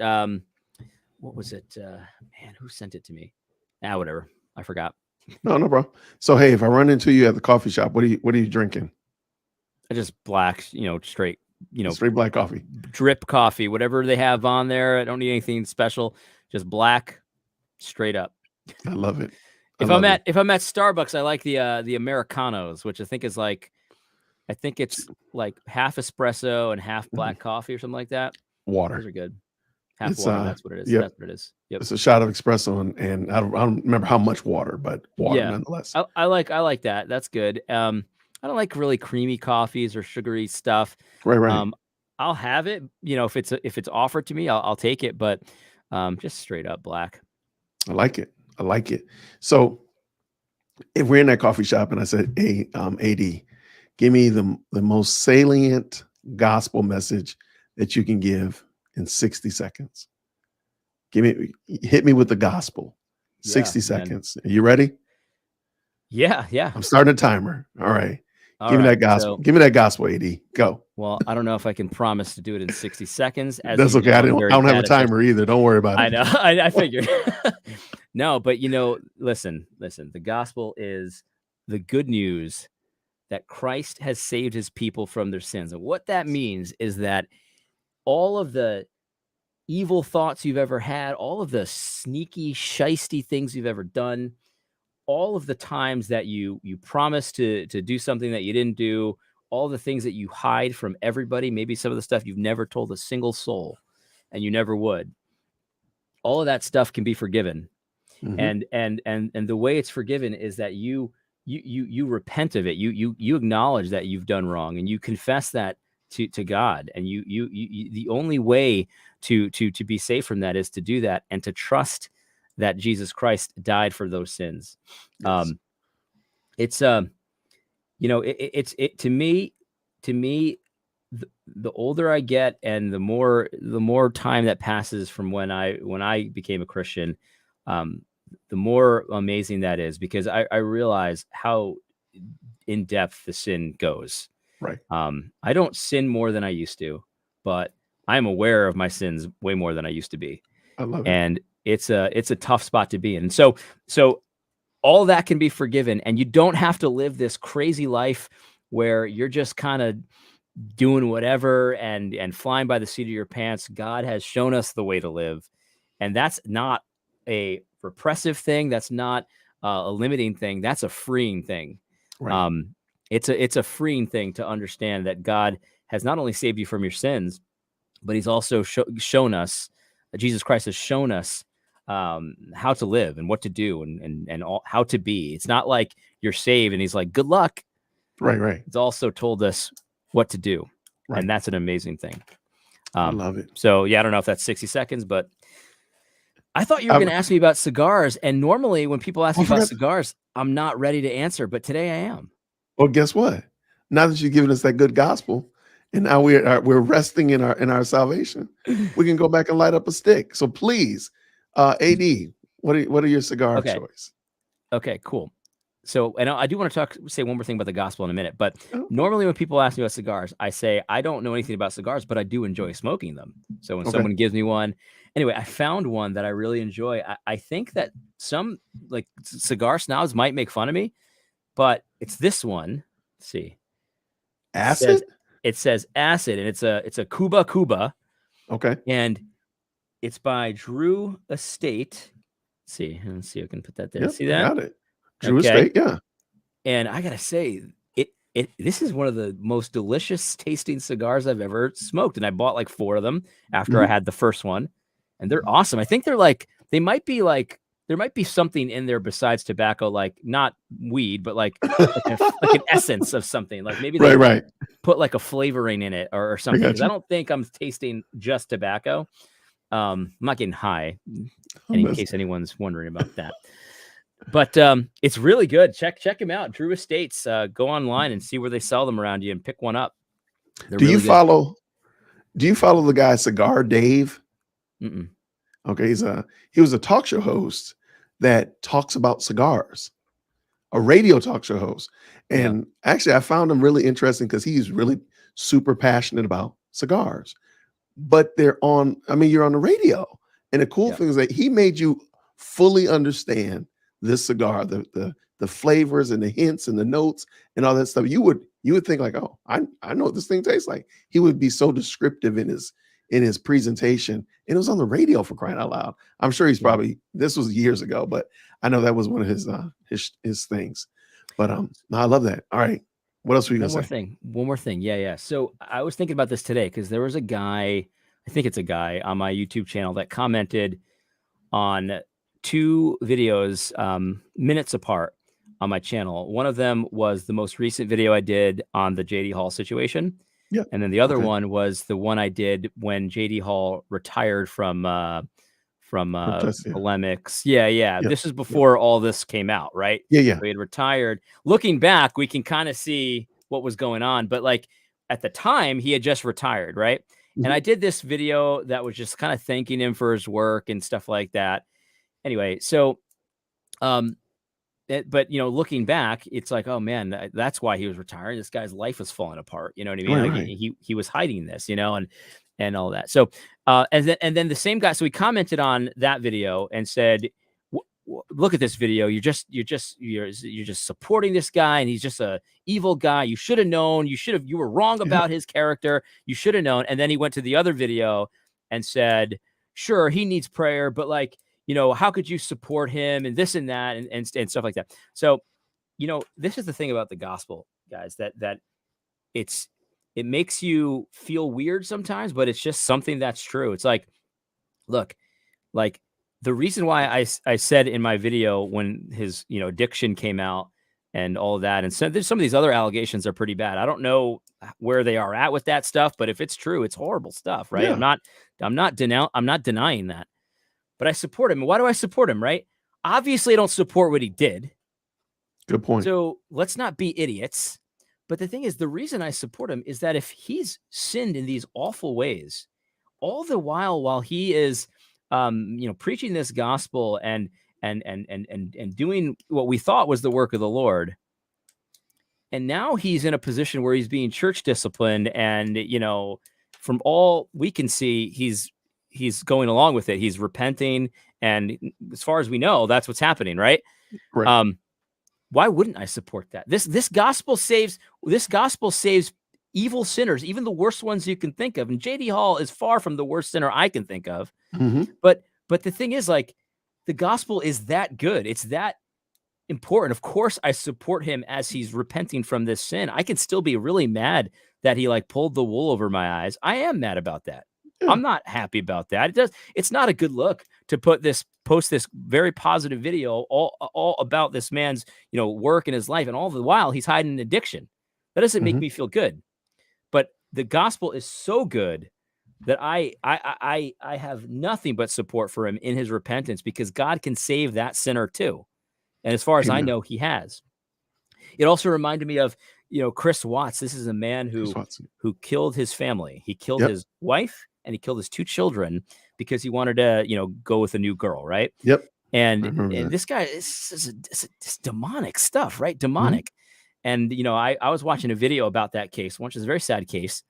What was it? Man, who sent it to me? Whatever. I forgot. no, bro. So hey, if I run into you at the coffee shop, what are you drinking? I just black, straight, Straight black coffee. drip coffee, whatever they have on there. I don't need anything special. Just black, straight up. I love it. If I'm at Starbucks, I like the Americanos, which I think it's like half espresso and half black coffee or something like that. Water. Those are good. Half water. That's what it is. Yep. That's what it is. Yep. It's a shot of espresso and I don't remember how much water, but water nonetheless. I like that. That's good. I don't like really creamy coffees or sugary stuff. Right. I'll have it, if it's offered to me, I'll take it, but just straight up black. I like it. So if we're in that coffee shop and I said, hey, AD, give me the most salient gospel message that you can give in 60 seconds. Hit me with the gospel. 60 seconds. Are you ready? Yeah. I'm starting a timer. All right. Give me that gospel. Give me that gospel, AD. Go. Well, I don't know if I can promise to do it in 60 seconds. That's okay. I don't have a timer either. Don't worry about it. I know. I figured. No, but listen. The gospel is the good news that Christ has saved his people from their sins. And what that means is that all of the evil thoughts you've ever had, all of the sneaky, shisty things you've ever done, all of the times that you promised to do something that you didn't do, all the things that you hide from everybody, maybe some of the stuff you've never told a single soul and you never would, all of that stuff can be forgiven. And the way it's forgiven is that you repent of it. You acknowledge that you've done wrong and you confess that to God. And you the only way to be safe from that is to do that and to trust that Jesus Christ died for those sins. Yes. It's to me, the older I get and the more time that passes from when I became a Christian, the more amazing that is, because I realize how in depth the sin goes. Right. I don't sin more than I used to, but I'm aware of my sins way more than I used to be. I love it. And it's a tough spot to be in. And so all that can be forgiven, and you don't have to live this crazy life where you're just kind of doing whatever and flying by the seat of your pants. God has shown us the way to live. And that's not a repressive thing. That's not a limiting thing. That's a freeing thing. Right. It's a freeing thing to understand that God has not only saved you from your sins, but he's also shown us, Jesus Christ has shown us how to live and what to do and how to be. It's not like you're saved and he's like, good luck. Right. It's also told us what to do. Right. And that's an amazing thing. I love it. So yeah, I don't know if that's 60 seconds, but I thought you were going to ask me about cigars. And normally when people ask me about cigars, I'm not ready to answer, but today I am. Well, guess what? Now that you've given us that good gospel, and now we're resting in our salvation, we can go back and light up a stick. So please, AD, what are your cigar choice? Okay, cool. So, and I do want to say one more thing about the gospel in a minute, but normally when people ask me about cigars, I say, I don't know anything about cigars, but I do enjoy smoking them. So when someone gives me one, anyway, I found one that I really enjoy. I think that some like cigar snobs might make fun of me, but it's this one. Let's see. Acid? It says acid, and it's a Cuba. Okay. And it's by Drew Estate. Let's see if I can put that there. Yep, see that? Got it. Drew Estate, yeah. And I gotta say, this is one of the most delicious tasting cigars I've ever smoked. And I bought like 4 of them after I had the first one, and they're awesome. I think they might be like there might be something in there besides tobacco, like not weed, but like an essence of something. Like maybe they Right. put like a flavoring in it or I something. got Because I you. don't think I'm tasting just tobacco. I'm not getting high, I'm in messing. case anyone's wondering about that. But it's really good. Check him out. Drew Estates. Go online and see where they sell them around you and pick one up. They're Do you really good. follow? Do you follow the guy Cigar Dave? Mm-mm. Okay, he was a talk show host that talks about cigars, a radio talk show host. Yeah. And actually, I found him really interesting because he's really super passionate about cigars. But they're on, I mean, you're on the radio. And the cool Yeah. thing is that he made you fully understand this cigar, the flavors and the hints and the notes and all that stuff. You would think like, oh, I know what this thing tastes like. He would be so descriptive in his presentation. And it was on the radio, for crying out loud. I'm sure he's probably, this was years ago, but I know that was one of his things. But no, I love that. All right. What else were you gonna say? One more thing. Yeah. So I was thinking about this today because there was a guy, I think it's a guy on my YouTube channel that commented on 2 videos, minutes apart on my channel. One of them was the most recent video I did on the JD Hall situation. Yeah. And then the other Okay. one was the one I did when JD Hall retired from polemics. Yeah. This is before all this came out, right? Yeah. So he had retired. Looking back, we can kind of see what was going on, but like at the time he had just retired, right? Mhm. And I did this video that was just kind of thanking him for his work and stuff like that. Anyway, so but looking back, it's like, oh man, that's why he was retiring. This guy's life was falling apart. You know what I mean? Like Right. he was hiding this, and all that. So and then the same guy, so he commented on that video and said, look at this video. You're just supporting this guy, and he's just a evil guy. You should have known. You were wrong about his character. You should have known. And then he went to the other video and said, sure, he needs prayer, but like, how could you support him and this and that and stuff like that. So, this is the thing about the gospel, guys, that it makes you feel weird sometimes, but it's just something that's true. It's like, look, like the reason why I said in my video when his, addiction came out and all of that, and so there's some of these other allegations are pretty bad. I don't know where they are at with that stuff, but if it's true, it's horrible stuff, right? Yeah. I'm not denying that. But I support him. And why do I support him, right? Obviously, I don't support what he did. Good point. So let's not be idiots. But the thing is, the reason I support him is that if he's sinned in these awful ways, all the while he is, preaching this gospel and doing what we thought was the work of the Lord, and now he's in a position where he's being church disciplined, and from all we can see, he's going along with it. He's repenting. And as far as we know, that's what's happening. Right. Right. Why wouldn't I support that? This gospel saves evil sinners, even the worst ones you can think of. And JD Hall is far from the worst sinner I can think of. Mm-hmm. But the thing is, like, the gospel is that good. It's that important. Of course, I support him as he's repenting from this sin. I can still be really mad that he like pulled the wool over my eyes. I am mad about that. Yeah. I'm not happy about that. It's not a good look to post this very positive video all about this man's, work in his life. And all the while he's hiding addiction. That doesn't make me feel good. But the gospel is so good that I have nothing but support for him in his repentance, because God can save that sinner too. And as far as I know, he has. It also reminded me of, Chris Watts. This is a man who killed his family. He killed his wife and he killed his 2 children because he wanted to, go with a new girl. Right. Yep. And this guy is demonic stuff, right? Demonic. And, I was watching a video about that case, which is a very sad case.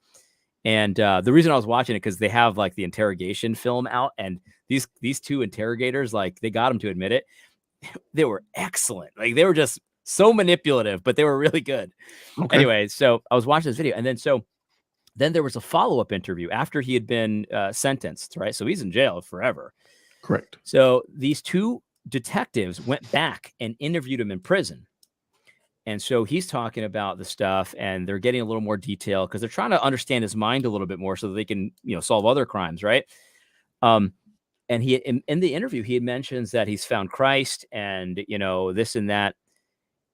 And the reason I was watching it, because they have like the interrogation film out, and these 2 interrogators, like, they got him to admit it. They were excellent. Like, they were just so manipulative, but they were really good. Okay. Anyway, so I was watching this video, and then there was a follow-up interview after he had been sentenced, right? So he's in jail forever. Correct. So these 2 detectives went back and interviewed him in prison. And so he's talking about the stuff, and they're getting a little more detail because they're trying to understand his mind a little bit more so that they can, solve other crimes, right? And he in the interview, he mentions that he's found Christ and, you know, this and that.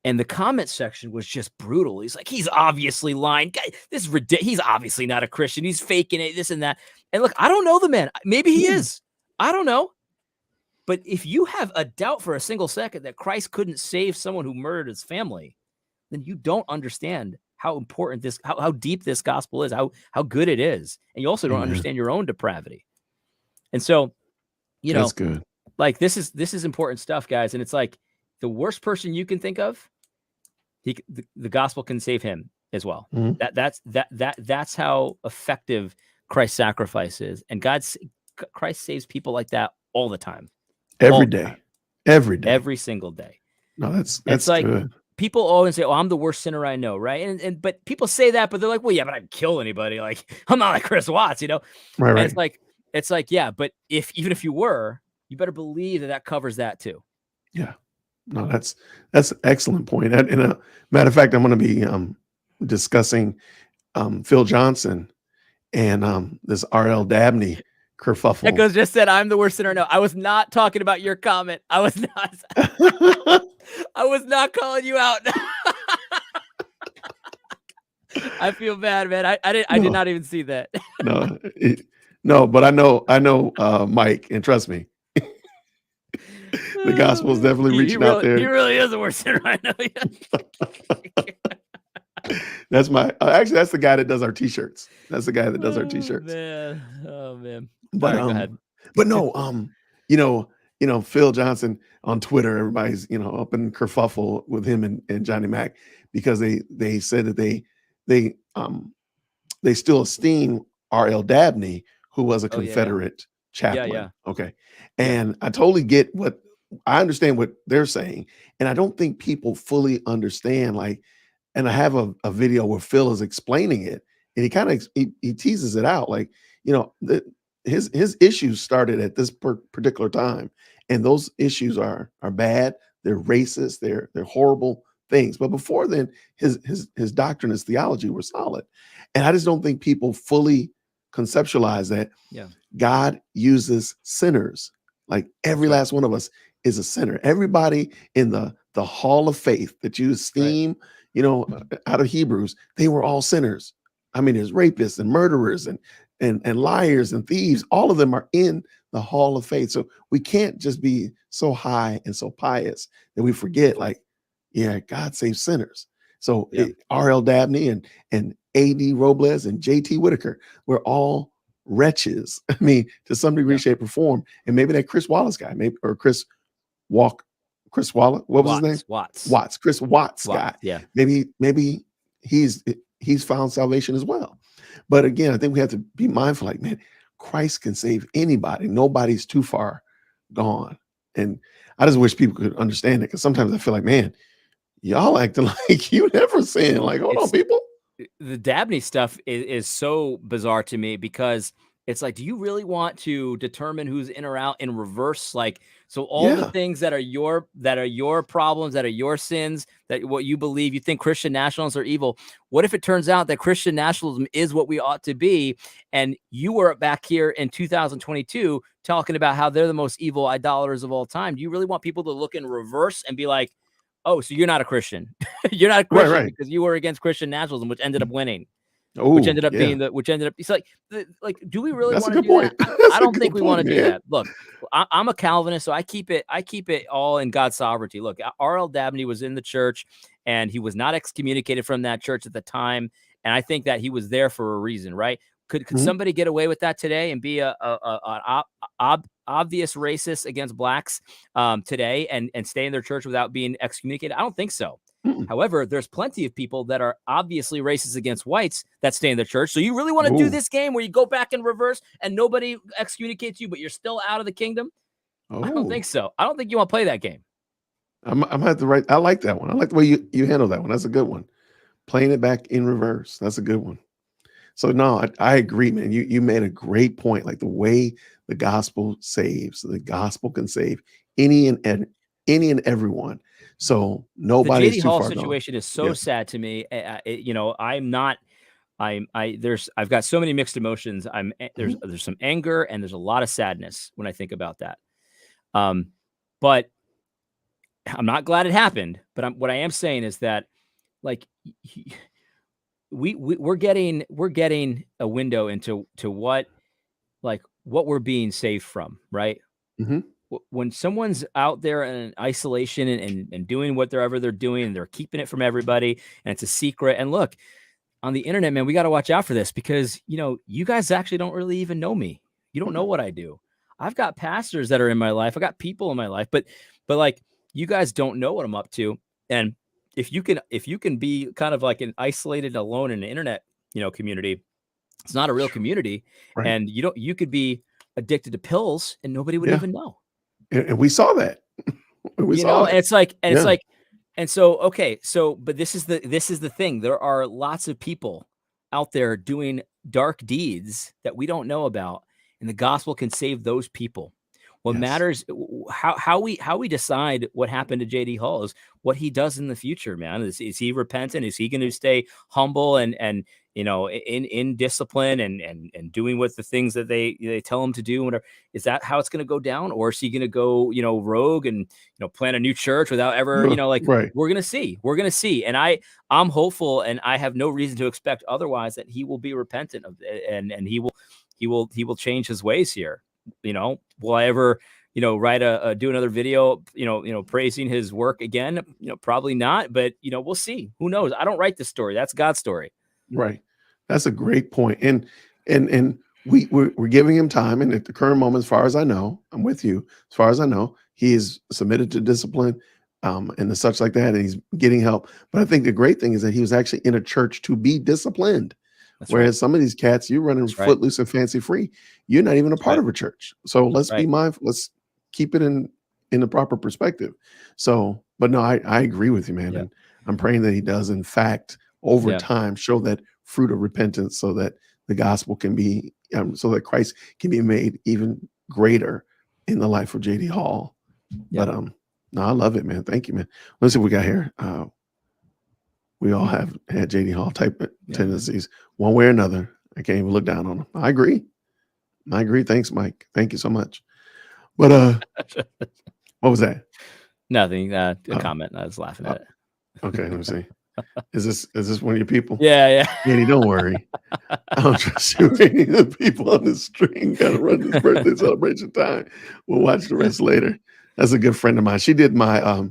And the comment section was just brutal. He's like, he's obviously lying. This is ridiculous. He's obviously not a Christian. He's faking it, this and that. And look, I don't know the man. Maybe he is. I don't know. But if you have a doubt for a single second that Christ couldn't save someone who murdered his family, then you don't understand how important this, how deep this gospel is, how good it is. And you also don't understand your own depravity. And so, you know, that's good. Like this is important stuff, guys. And it's like the worst person you can think of, the gospel can save him as well. That's how effective Christ's sacrifice is. And Christ saves people like that all the time. Every day. Every single day. No, that's like good. People always say, "Oh, I'm the worst sinner I know," right? And but people say that, but they're like, "Well, yeah, but I didn't kill anybody. Like, I'm not like Chris Watts, you know?" Right, and it's like, yeah, but even if you were, you better believe that covers that too. Yeah. No, that's an excellent point. And a matter of fact, I'm going to be discussing Phil Johnson and this R.L. Dabney kerfuffle. Echoes just said, "I'm the worst sinner I know." I was not talking about your comment. I was not. I was not calling you out. I feel bad, man. I did not even see that. No, but I know Mike, and trust me, the gospel is definitely reaching out there. He really is the worst sinner I know. That's that's the guy that does our t-shirts. That's the guy that does our t-shirts. Oh man. But go ahead. But no, you know, Phil Johnson on Twitter, everybody's, you know, up in kerfuffle with him and Johnny Mac because they said that they still esteem R.L. Dabney, who was a Confederate chaplain. Yeah. Okay. And I totally get I understand what they're saying. And I don't think people fully understand, like, and I have a video where Phil is explaining it and he kind of, he teases it out. Like, you know, his issues started at this particular time. And those issues are bad. They're racist. They're horrible things. But before then, his doctrine, his theology were solid. And I just don't think people fully conceptualize that God uses sinners. Like every last one of us is a sinner. Everybody in the hall of faith that you esteem, you know, out of Hebrews, they were all sinners. I mean, there's rapists and murderers and liars and thieves. All of them are in the hall of faith. So we can't just be so high and so pious that we forget, like, yeah, God saves sinners. So R.L. Dabney and AD Robles and J.T. Whitaker were all wretches. I mean, to some degree, shape, or form. And maybe that Chris Wallace guy, or Chris Wallace, what was his name? Watts. Chris Watts guy. Yeah. Maybe he's found salvation as well. But again, I think we have to be mindful, like, man, Christ can save anybody. Nobody's too far gone. And I just wish people could understand it, because sometimes I feel like, man, y'all acting like you never sin. Like, hold on, people. The Dabney stuff is so bizarre to me, because it's like, do you really want to determine who's in or out in reverse? Like, so all the things that are your problems, that are your sins, that what you believe, you think Christian nationalists are evil. What if it turns out that Christian nationalism is what we ought to be? And you were back here in 2022 talking about how they're the most evil idolaters of all time. Do you really want people to look in reverse and be like, oh, so you're not a Christian. You're not a Christian because you were against Christian nationalism, which ended up winning. Which ended up being it's like, do we really want to do that? I don't think we want to do that. Look, I'm a Calvinist, so I keep it all in God's sovereignty. Look, R.L. Dabney was in the church, and he was not excommunicated from that church at the time. And I think that he was there for a reason, right? Could somebody get away with that today and be an obvious racist against blacks today and stay in their church without being excommunicated? I don't think so. However, there's plenty of people that are obviously racist against whites that stay in the church. So you really want to do this game where you go back in reverse and nobody excommunicates you, but you're still out of the kingdom? I don't think so. I don't think you want to play that game. I'm at the right. I like that one. I like the way you handle that one. That's a good one. Playing it back in reverse. That's a good one. So no, I agree, man. You made a great point. Like the way the gospel saves, the gospel can save any and everyone. So nobody's the JD too Hall far situation gone. is so sad to me. You know, I'm not I've got so many mixed emotions. There's Mhm. some anger and there's a lot of sadness when I think about that. But I'm not glad it happened. But what I am saying is that, like, we're getting a window into what, like, what we're being saved from, right? Mhm. When someone's out there in isolation and doing whatever they're doing, and they're keeping it from everybody, and it's a secret. And look, on the internet, man, we got to watch out for this because, you guys actually don't really even know me. You don't know what I do. I've got pastors that are in my life. I got people in my life, but like, you guys don't know what I'm up to. And if you can be kind of like an isolated, alone in the internet, community, it's not a real community. Right. And you could be addicted to pills and nobody would Yeah. even know. And we saw that. We saw And it. it's Yeah. like, and so, okay, so, but this is the thing. There are lots of people out there doing dark deeds that we don't know about, and the gospel can save those people. What Yes. matters, how we decide what happened to JD Hall is what he does in the future, man. Is he repentant? Is he going to stay humble and in discipline and doing what the things that they tell him to do? Whatever, is that how it's going to go down, or is he going to go rogue and plant a new church without ever like, Right. we're gonna see. And I'm hopeful, and I have no reason to expect otherwise, that he will be repentant of and he will change his ways here. Will I ever, write do another video, praising his work again? Probably not, but we'll see. Who knows? I don't write the story. That's God's story. Right. That's a great point. And we're giving him time. And at the current moment, as far as I know, I'm with you. As far as I know, he is submitted to discipline, and the such like that, and he's getting help. But I think the great thing is that he was actually in a church to be disciplined. That's right. Whereas some of these cats, you're running That's right. footloose and fancy free. You're not even a That's part right. of a church. So let's be Right. mindful. Let's keep it in the proper perspective. So, but no, I agree with you, man. Yeah. And I'm praying that he does, in fact, over Yeah. time, show that fruit of repentance, so that the gospel can be, so that Christ can be made even greater in the life of JD Hall. Yeah. But no, I love it, man. Thank you, man. Let's see what we got here. We all have had JD Hall type tendencies, one way or another. I can't even look down on them. I agree. Thanks, Mike. Thank you so much. But what was that? Nothing. A comment. I was laughing at it. Okay, let me see. Is this one of your people? Yeah. Andy, don't worry. I don't trust you. Any of the people on the string got to run this birthday celebration time. We'll watch the rest later. That's a good friend of mine. She did my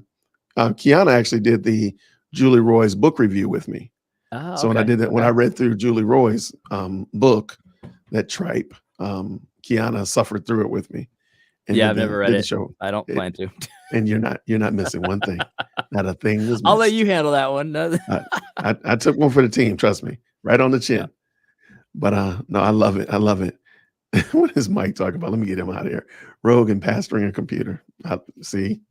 Kiana actually did the Julie Roy's book review with me. Oh, so when I did that, when I read through Julie Roy's book, that Tripe, Kiana suffered through it with me. And I've never read it. Show. I don't plan to. And you're not missing one thing. Not a thing was missed. I'll let you handle that one. I took one for the team. Trust me, right on the chin. Yeah. But no, I love it. I love it. What is Mike talking about? Let me get him out of here. Rogue and pastoring a computer. See.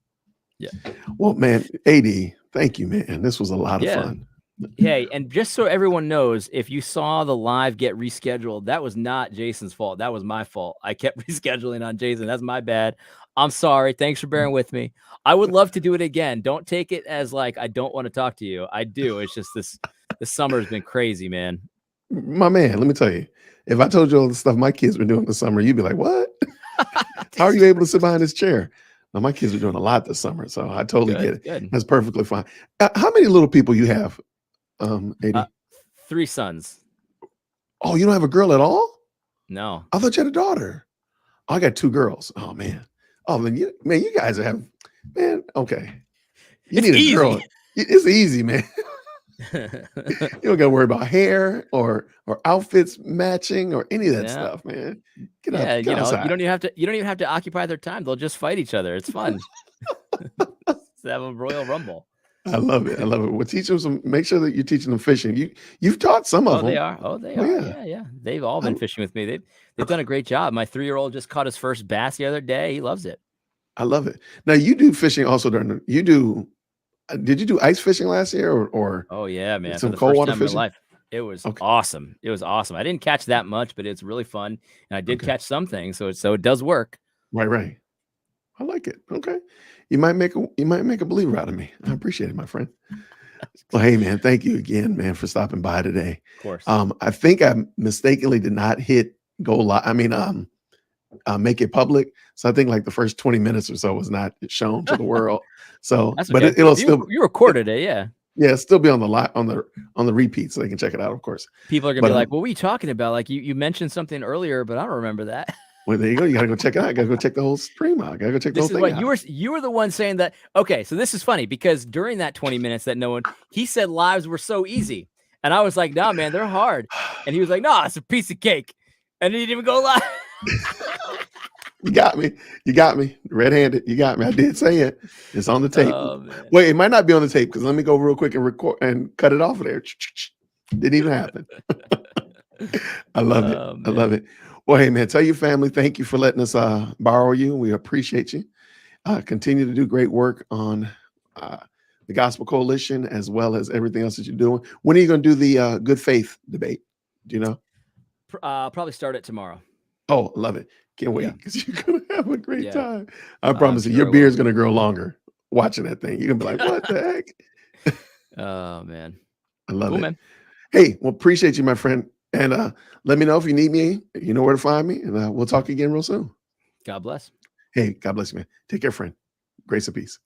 Yeah. Well, man, AD, thank you, man. This was a lot of fun. Hey, and just so everyone knows, if you saw the live get rescheduled, that was not Jason's fault. That was my fault. I kept rescheduling on Jason. That's my bad. I'm sorry. Thanks for bearing with me. I would love to do it again. Don't take it as like I don't want to talk to you. I do. It's just this summer has been crazy, man. My man, let me tell you, if I told you all the stuff my kids were doing this summer, you'd be like, what? How are you able to sit behind this chair? Now, my kids are doing a lot this summer, so I totally get it. Good. That's perfectly fine. How many little people you have, AD? 3 sons. Oh, you don't have a girl at all? No. I thought you had a daughter. Oh, I got 2 girls. Oh, man. Oh, then you guys have, man, okay. You need a girl. It's easy, man. You don't got to worry about hair or outfits matching or any of that stuff, man. Get outside. You don't even have to occupy their time. They'll just fight each other. It's fun. Have a Royal Rumble. I love it. Well, teach them make sure that you're teaching them fishing. You've taught some of them. They are. Oh, they are. Yeah. They've all been fishing with me. They've done a great job. My 3-year-old just caught his first bass the other day. He loves it. I love it. Now you do fishing also did you do ice fishing last year or oh yeah, man. Some cold water fishing? In my life. It was awesome. It was awesome. I didn't catch that much, but it's really fun. And I did catch some things, so it does work. Right. I like it. Okay. You might make a believer out of me. I appreciate it, my friend. Well, hey man, thank you again, man, for stopping by today. Of course. I think I mistakenly did not hit go live. I mean, make it public. So I think like the first 20 minutes or so was not shown to the world. So, That's but okay. it'll still You recorded it, yeah. Yeah, it'll still be on the repeat, so they can check it out, of course. People are gonna be like, "What were you talking about? Like you mentioned something earlier, but I don't remember that." Well, there you go. You gotta go check it out. You gotta go check the whole stream out. You gotta go check the whole This is thing what out. you were the one saying that. Okay, so this is funny because during that 20 minutes that no one, he said lives were so easy, and I was like, "Nah, man, they're hard," and he was like, "Nah, it's a piece of cake," and he didn't even go live. You got me. You got me. Red-handed. You got me. I did say it. It's on the tape. Oh, wait, it might not be on the tape because let me go real quick and record and cut it off of there. Didn't even happen. I love it. I love it. Well, hey man, tell your family thank you for letting us borrow you. We appreciate you. Continue to do great work on the Gospel Coalition as well as everything else that you're doing. When are you going to do the good faith debate? Do you know? Probably start it tomorrow. Oh, love it. Can't wait because you're going to have a great time. I promise you, your sure beard's going to grow longer watching that thing. You're going to be like, what the heck? Oh, man. I love Cool, it. Man. Hey, well, appreciate you, my friend. And let me know if you need me. You know where to find me. And we'll talk again real soon. God bless. Hey, God bless you, man. Take care, friend. Grace and peace.